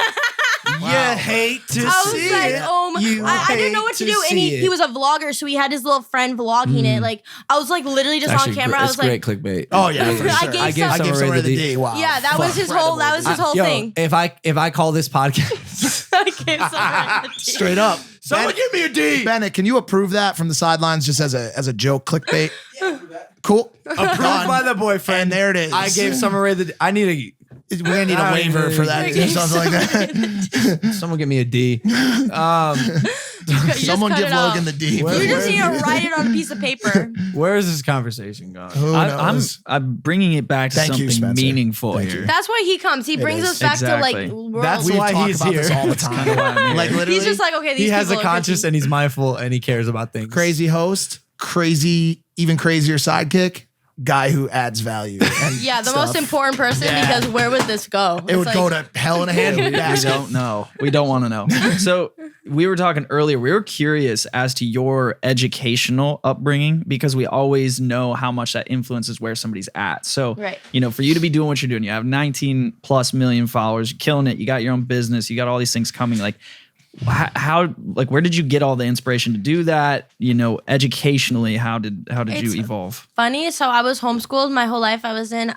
You hate to I was see like, it. I didn't know what to do. And he was a vlogger, so he had his little friend vlogging it. Like, I was like literally just on camera. I was great like, clickbait. Oh yeah, for sure. I gave Sommer Ray the D. Wow. Yeah, that was his whole thing. If I call this podcast, I gave Sommer Ray the D. Straight up. someone give me a D. Bennett, can you approve that from the sidelines just as a joke clickbait? Cool. Approved by the boyfriend. And there it is. I gave Sommer Ray the D. We're gonna need a waiver for that. Something like that. Someone give me a D. Someone give Logan the D. You just need to write it on a piece of paper. Where is this conversation going? Who knows? I'm bringing it back to something meaningful here. That's why he comes. He brings us back to like world. That's We why talk he's about here. this all the time. Like literally, He's just like, okay, these He has a people are conscience crazy. and he's mindful and he cares about things. crazy host, crazy, even crazier sidekick, guy who adds value. And Yeah, the stuff. most important person because where would this go? It would go to hell in a handbasket. We don't know. We don't want to know. So we were talking earlier. We were curious as to your educational upbringing because we always know how much that influences where somebody's at. So, Right. for you to be doing what you're doing, you have 19 plus million followers, you're killing it. You got your own business. You got all these things coming. Like, how where did you get all the inspiration to do that? Educationally, how did you evolve? Funny. So I was homeschooled my whole life. I was in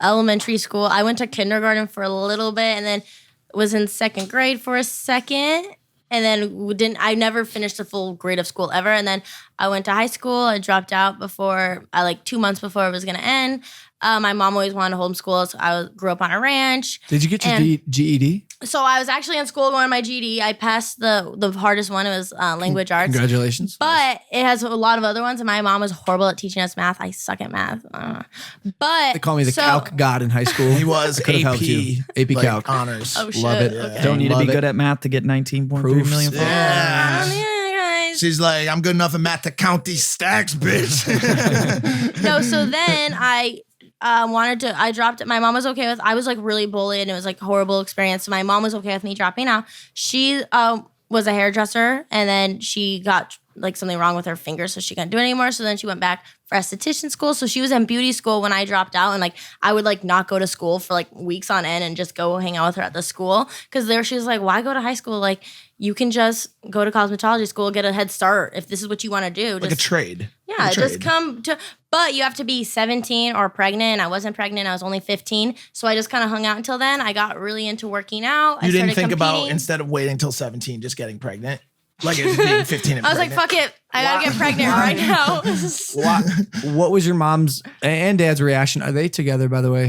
elementary school. I went to kindergarten for a little bit and then was in second grade for a second. And then I never finished a full grade of school ever. And then I went to high school. I dropped out before, 2 months before it was going to end. My mom always wanted to homeschool, so I grew up on a ranch. Did you get your GED? So I was actually in school going to my GED. I passed the hardest one. It was language arts. Congratulations. But it has a lot of other ones, and my mom was horrible at teaching us math. I suck at math. But They call me the calc god in high school. He was Could've helped AP, you. AP like, calc. honors. Oh, shit. Love it. Okay. Don't need to be Love it. good at math to get 19.3 Proofs. million followers. Yeah. Yeah, guys. She's like, I'm good enough at math to count these stacks, bitch. No, so then I I dropped it. My mom was okay with, I was like really bullied and it was like a horrible experience. So my mom was okay with me dropping out. She was a hairdresser and then she got like something wrong with her finger, so she couldn't do it anymore. So then she went back for esthetician school. So she was in beauty school when I dropped out, and like I would like not go to school for like weeks on end and just go hang out with her at the school. Because there she was like, why go to high school? Like you can just go to cosmetology school, get a head start if this is what you want to do. Like a trade. Yeah, just come to, but you have to be 17 or pregnant. I wasn't pregnant. I was only 15. So I just kind of hung out until then. I got really into working out. You didn't think competing. about, instead of waiting till 17, just getting pregnant? Like it being 15 and I was like, fuck it. I gotta get pregnant right now. What was your mom's and dad's reaction? Are they together, by the way?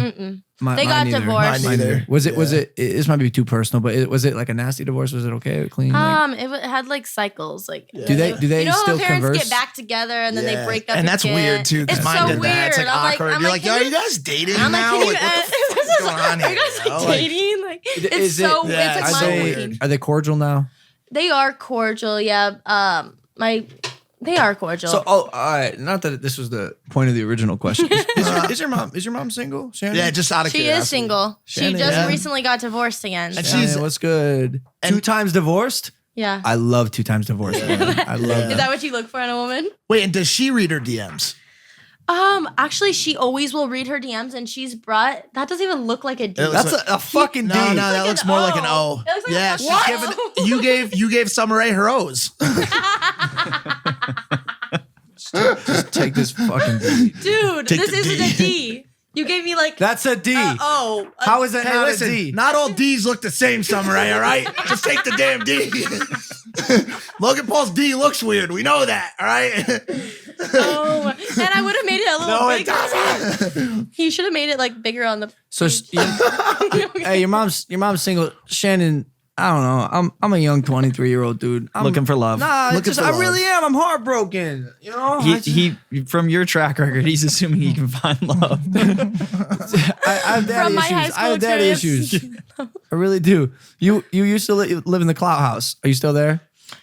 They got divorced. Mine neither. Was it, this might be too personal, but was it like a nasty divorce? Was it okay or clean? It had like cycles. Like Do they you know still how parents converse? get back together and then they break up? And that's again? weird too, because It's mine so did weird. that. It's like I'm awkward. I'm You're like, yo, are you guys dating I'm now? like, Like, what's going on here? Are you guys like Like, dating? Like it's is it- so yeah, it's it's like so mind weird. blowing. Are they cordial now? They are cordial. Yeah. They are cordial. So, all right. Not that this was the point of the original question. Is your mom single? Shannon? yeah, just out of she curiosity. is single. Shannon, She just yeah. recently got divorced again. And Shannon, she's- what's good? 2 times divorced? Yeah. I love 2 times divorced. Man. I love Is that. that what you look for in a woman? Wait, and does she read her DMs? Actually, she always will read her DMs, and she's brought. That doesn't even look like a D. It looks That's a fucking D. No, that like looks an more like an O. O. It looks like a Yeah, fucking she's O. given. You gave Sommer Ray her O's. Just take this fucking D. Dude, Take this the isn't D. a D. You gave me like That's a D. O. How is that Hey, not listen, a D? not all D's look the same, Sommer Ray, all right? Just take the damn D. Logan Paul's D looks weird. We know that, all right? Oh, and I would have made it a little No, it bigger. doesn't. He should have made it like bigger on the. So, hey, your mom's single. Shannon, I don't know. I'm a young 23-year-old dude. I'm Looking for love. Nah, Looking for I love. really am. I'm heartbroken. You know, He from your track record, he's assuming he can find love. I have daddy From my issues. high I school have daddy experience. issues. I really do. You used to live in the Clout House. Are you still there?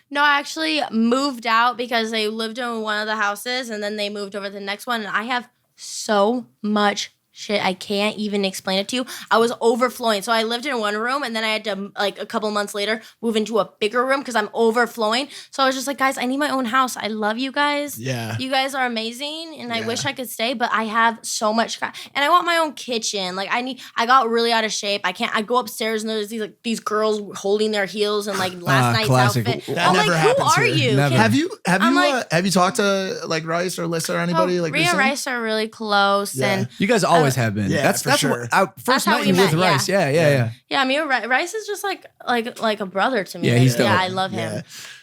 No, I actually moved out because they lived in one of the houses, and then they moved over to the next one. And I have so much shit, I can't even explain it to you. I was overflowing. So I lived in one room and then I had to, like, a couple months later move into a bigger room because I'm overflowing. So I was just like, guys, I need my own house. I love you guys. Yeah. You guys are amazing and I wish I could stay, but I have so much and I want my own kitchen. Like I got really out of shape. I go upstairs and there's these girls holding their heels and like last night's classic. outfit. That I'm never like, happens who are here. you? Never. Have you talked to like Rice or Alyssa or anybody like Rhea and recently? Rice are really close and You guys always have been. Yeah, that's sure. what I first how met we you with met, Rice. Yeah. yeah, I mean, Rice is just like a brother to me. Yeah, he's dope. Yeah, I love him. Yeah.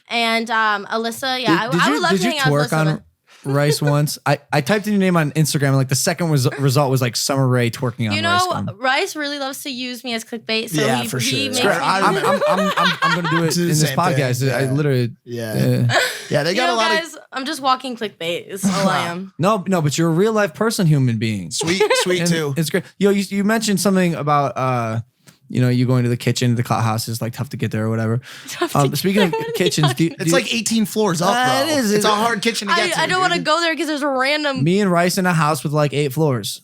And Alyssa, I would love to hang out with Did you twerk Alyssa. on Rice once? I typed in your name on Instagram and like the second result was like Sommer Ray twerking on You Rice. know, Rice really loves to use me as clickbait. So Yeah, he, for sure. he makes It's me great. I'm gonna do it Do in the this same podcast. thing. I literally Yeah. Yeah, they got a lot guys, I'm just walking clickbait is all I am. no, but you're a real life person, human being. of sweet And too. it's great. Yo, you mentioned something about you going to the kitchen. The house is like tough to get there or whatever. Speaking of kitchens, It's like 18 floors up, bro. it is. It's a hard kitchen to get to. I don't want to dude. go there because there's a random. me and Rice in a house with like 8 floors.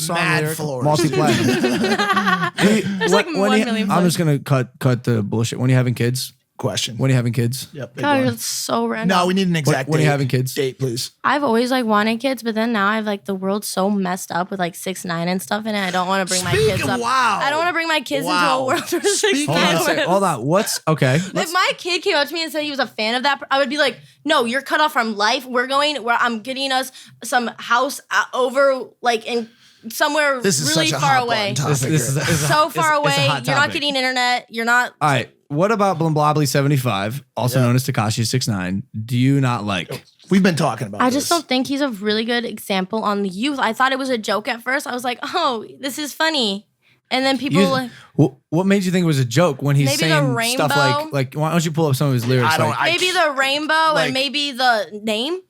Mad lyric, floors. multi-platinum. There's like 1 million. I'm just gonna cut the bullshit. When are you having kids? Question. When are you having kids? Yep. big God, one. it's so random. No, we need an exact When are date. you having kids? Date, please. I've always like wanted kids, but then now I've like the world's so messed up with like 6ix9ine and stuff in it. I don't want to bring my kids up. Wow. I don't want to bring my kids into Wow. a world where Speak 6ix9ine Hold on a of- second. lives. Hold on. What's okay? If my kid came up to me and said he was a fan of that, I would be like, no, you're cut off from life. Where I'm getting us some house over like in somewhere This is really such a far hot away. button topic. This is So far it's a away. hot You're not topic. getting internet. You're not. All right. What about Blumblobly 75, also known as Tekashi 6ix9ine? Do you not like? We've been talking about I this. just don't think he's a really good example on the youth. I thought it was a joke at first. I was like, oh, this is funny. And then people like, What made you think it was a joke when he's Maybe the saying rainbow? stuff like? Why don't you pull up some of his lyrics? I don't- like, maybe the rainbow like- and maybe the name.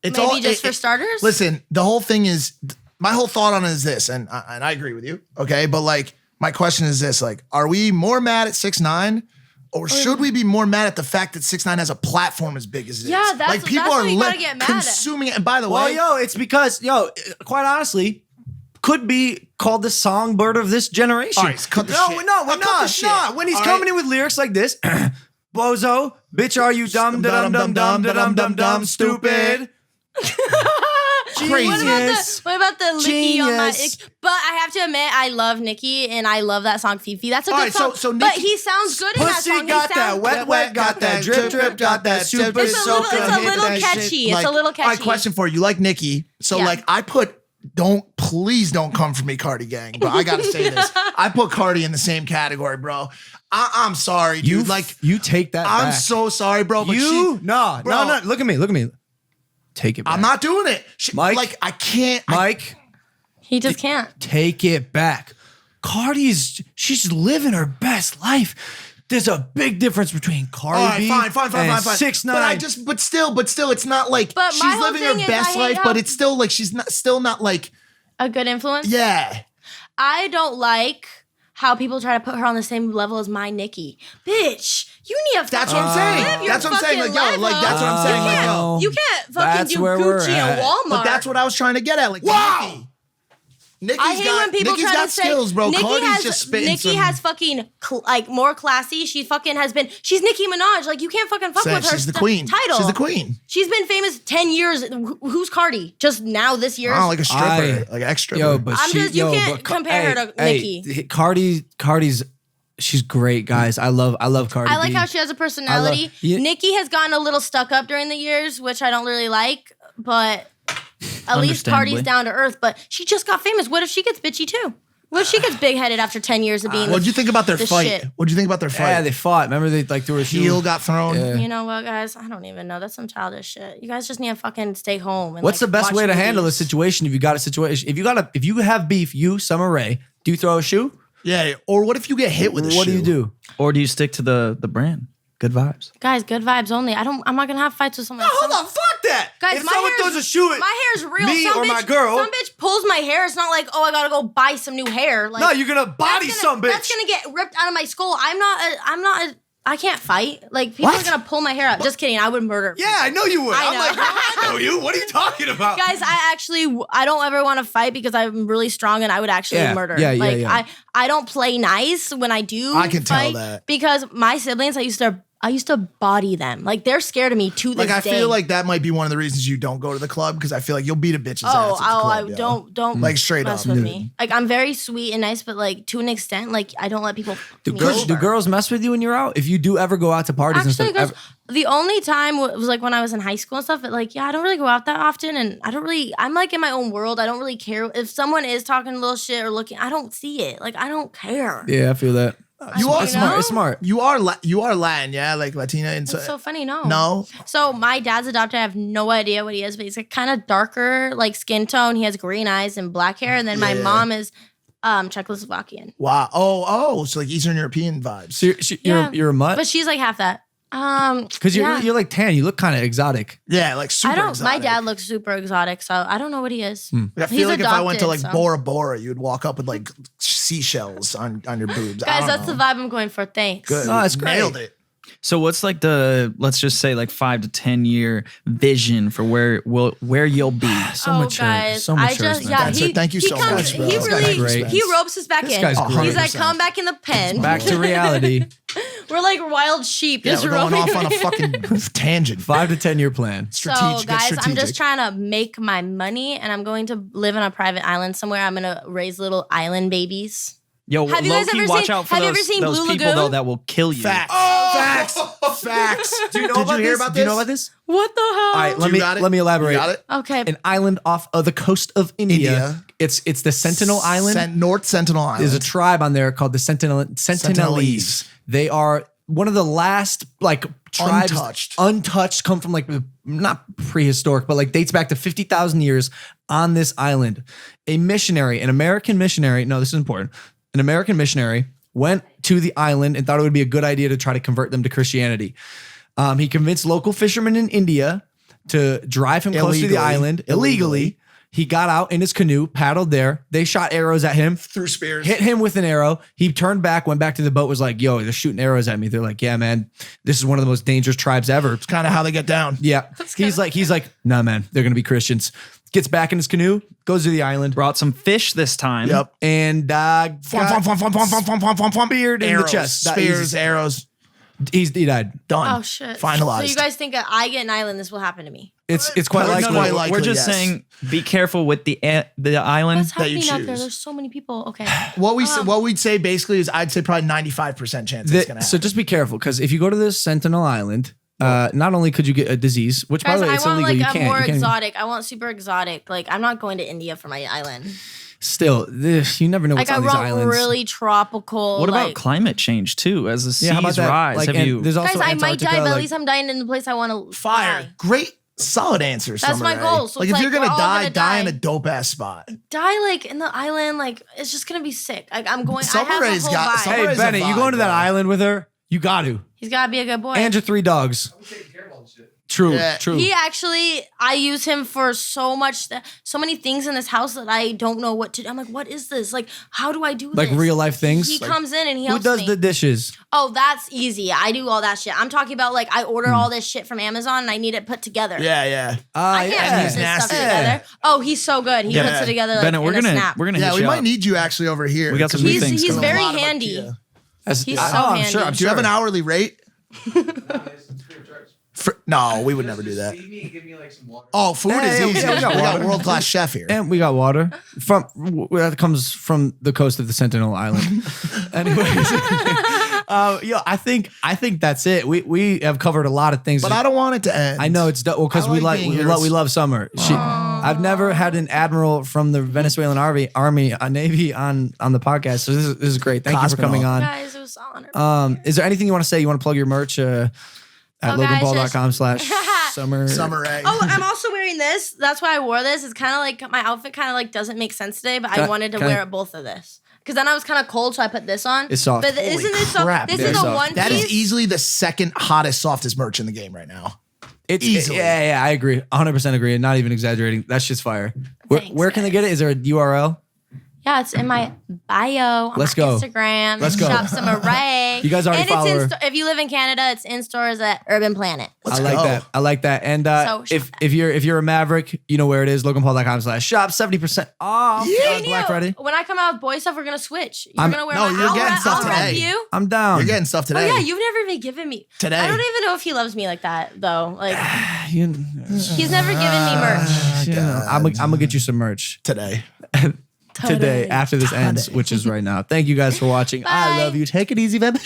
It's Maybe all, just for starters. Listen, the whole thing is, my whole thought on it is this, and I agree with you, okay? But like, my question is this, like, are we more mad at 6ix9ine? Or should we be more mad at the fact that 6ix9ine has a platform as big as it is? Yeah, that's- like people that's are what you gotta get mad at. consuming it. And by the well, way, it's because quite honestly, could be called the songbird of this generation. All right, cut the no, shit. no, we're Cut the not. shit. Not when he's All coming right. in with lyrics like this. Bozo, bitch, are you dumb, dum dum dum dum dum dum stupid? Craziness. What about the Licky on my Genius. ick? But I have to admit, I love Nicki and I love that song Fifi. That's a good All right, song. so but Nicki- he sounds good in that Pussy song. got he that sounds, wet, got that drip, drip, got that super It's a little- soaker. it's a hit little that catchy. shit. It's a little catchy. All right, question for you. Like Nicki. So Yeah. like I put, please don't come for me, Cardi gang. But I gotta say this. I put Cardi in the same category, bro. I'm sorry, dude. You take that I'm back. so sorry, bro. But No. Bro. Look at me. Take it back. I'm not doing it. Mike? Like I can't. Mike, he just can't. take it back. She's living her best life. There's a big difference between Cardi All right, B fine. and 6ix9ine. But still, it's not like But my she's whole living her thing is best I hate life. how- But it's still like she's still not like, A good influence? yeah. I don't like how people try to put her on the same level as my Nicki. Bitch, you need to That's what I'm saying. live your That's what I'm saying. Like, fucking yo, life, like ho. that's what I'm saying. Like, yo. You can't fucking That's do where we're Gucci and at. Walmart. But that's what I was trying to get at. Like, Wow. Nicki's I hate when people Nicki's try got to say skills, bro. Nicki Cardi's has, just spitting Nicki some. has fucking like more classy. She fucking has been. She's Nicki Minaj. Like you can't fucking fuck with her. She's the queen. Title. She's the queen. She's been famous 10 years. Who's Cardi? Just now this year. Oh, like a stripper, like ex-stripper. Yo, but I'm just- you can't compare her to Nicki. Cardi's she's great, guys. I love Cardi. I like B. how she has a personality. Yeah. Nicki has gotten a little stuck up during the years, which I don't really like, but at least Cardi's Understandably. down to earth. But she just got famous. What if she gets bitchy too? What if she gets big headed after 10 years of being What'd you think about their the fight? shit? What'd you think about their fight? Yeah, they fought. Remember they like threw a Heel shoe. got thrown. Yeah. You know what, guys? I don't even know. That's some childish shit. You guys just need to fucking stay home. And What's like, the best watch way to handle a movies. situation if you got a situation? If you have beef, you, Sommer Ray, do you throw a shoe? Yeah. Or what if you get hit with a shoe? What do you do? Or do you stick to the brand? Good vibes. Guys, good vibes only. I'm not gonna have fights with someone. No, hold on, fuck that. Guys, if my someone hair's- throws a shoe at My hair's real. me some or bitch, my girl, Some bitch pulls my hair. It's not like, oh, I gotta go buy some new hair. Like, no, you're gonna body that's some bitch. That's gonna get ripped out of my skull. I can't fight. Like people What? are gonna pull my hair out. Just kidding. I would murder. Yeah, I know you would. I I'm know. like, know you. What are you talking about? Guys, I don't ever want to fight because I'm really strong and I would actually murder. Yeah. I don't play nice when I do. I can fight tell that. because my siblings, I used to body them. Like they're scared of me to this day. I feel like that might be one of the reasons you don't go to the club because I feel like you'll beat a bitch's ass at the club. Don't like straight mess up with me. Like I'm very sweet and nice, but like to an extent, like I don't let people. Do girls mess with you when you're out? If you do ever go out to parties and stuff. The only time was like when I was in high school and stuff. But like, I don't really go out that often, and I'm like in my own world. I don't really care if someone is talking a little shit or looking. I don't see it. Like I don't care. Yeah, I feel that. You are smart. It's smart. You are Latin, yeah, like Latina. And It's so funny. No. No. So my dad's adopted. I have no idea what he is, but he's like kind of darker, like skin tone. He has green eyes and black hair, and then my mom is Czechoslovakian. Wow. Oh, so like Eastern European vibes. So you're a mutt, but she's like half that. Because you're like tan. You look kind of exotic. Yeah, like super exotic. My dad looks super exotic, so I don't know what he is. I feel like if I went to like Bora Bora, you'd walk up with like seashells on your boobs. Guys, that's the vibe I'm going for. Thanks. Good. No, that's great. Nailed it. So what's like let's just say like 5 to 10 year vision for where you'll be? So mature. Guys, so mature. Thank you so much, bro. He ropes us back in. He's like, come back in the pen. Back to reality. We're like wild sheep. Yeah, we're going off on a fucking tangent. 5 to 10 year plan. Strategic. So guys, I'm just trying to make my money, and I'm going to live on a private island somewhere. I'm going to raise little island babies. Yo, have you guys ever watch seen, out for have those, you ever seen those Blue people Lagoon? though that will kill you. Facts. Do you know hear about this? Do you know about this? What the hell? All right, let me elaborate. You got it? Okay. An island off of the coast of India. It's the Sentinel Island. North Sentinel Island. There's a tribe on there called the Sentinelese. They are one of the last like tribes untouched, come from like not prehistoric, but like dates back to 50,000 years on this island. An American missionary, no, this is important. An American missionary went to the island and thought it would be a good idea to try to convert them to Christianity. He convinced local fishermen in India to drive him close to the island illegally. He got out in his canoe, paddled there. They shot arrows at him. Threw spears. Hit him with an arrow. He turned back, went back to the boat, was like, yo, they're shooting arrows at me. They're like, yeah, man, this is one of the most dangerous tribes ever. It's kind of how they get down. Yeah. He's like, nah, man, they're going to be Christians. Gets back in his canoe, goes to the island. Brought some fish this time. Yep. And beard in the chest. Spears, arrows. He died. Done. Oh, shit. Finalized. So you guys think that I get an island, this will happen to me? It's quite likely. likely. We're just saying, be careful with the island What's that you happening out choose. there? There's so many people. Okay. What we'd say basically is I'd say probably 95% chance it's going to happen. So just be careful, because if you go to this Sentinel Island, not only could you get a disease, which by the way, it's illegal. Like you a can't. more exotic. I want super exotic. Like I'm not going to India for my island. Still, you never know what's on these islands. Like I want really tropical. What about climate change too? As the seas rise, like, there's also guys, I might die, but like, at least I'm dying in the place I want to. Fire. Great. Solid answer. That's Sommer my Ray. goal. So like it's if you're like, gonna die in a dope ass spot. Die like in the island, like it's just gonna be sick. Like I'm going. Sommer I have Ray's a whole got- vibe. Sommer hey, Ray's Bennett, a you vibe, going to that bro. island with her? You got to. He's gotta be a good boy. And your 3 dogs. True, Yeah. true. He actually, I use him for so many things in this house that I don't know what to do. I'm like, what is this? Like, how do I do Like this? real life things? He Like, comes in and he who helps does me. the dishes? Oh, that's easy. I do all that shit. I'm talking about like I order all this shit from Amazon and I need it put together. Yeah. I can't use this stuff together. Oh, he's so good. He puts it together like Bennett, in a snap. we're gonna Yeah, hit we you might up. need you actually over here. We got some new things He's going. very A lot of handy. IKEA. He's so I'm handy. sure. I'm Do you have an sure. hourly rate? No, we would never do that. Oh, food is Yeah, easy. yeah, we we got got water. world class chef here. And we got water that comes from the coast of the Sentinel Island. Anyways, I think that's it. We have covered a lot of things, But I don't want it to end. I know it's because I like being here. we love Sommer. I've never had an admiral from the Venezuelan Navy on the podcast, so this is great. Thank you for coming on. Guys, it was an honor. Is there anything you want to say? You want to plug your merch at loganpaul.com/Sommer Ray. Oh, I'm also wearing this. That's why I wore this. It's kind of like my outfit kind of like doesn't make sense today, but I wanted to wear both of this. Because then I was kind of cold, so I put this on. It's soft. But isn't this so? crap, This very is a soft. one That piece. is easily the second hottest, softest merch in the game right now. It's Easily. Yeah, I agree. 100% agree. Not even exaggerating. That shit's fire. Where can they get it? Is there a URL? Yeah, it's in my bio on Let's go. Instagram. Let's go. Shop Sommer Ray. You guys already follow her. If you live in Canada, it's in stores at Urban Planet. I like that. And if you're a Maverick, you know where it is. LoganPaul.com/shop. 70% off. Black Friday. When I come out with boy stuff, we're gonna switch. You're gonna wear you're getting stuff today. You. I'm down. You're getting stuff today. Oh yeah, you've never even given me today. I don't even know if he loves me like that though. Like he's never given me merch. I'm gonna get you some merch today. Today after this ends, which is right now. Thank you guys for watching. Bye. I love you. Take it easy, baby.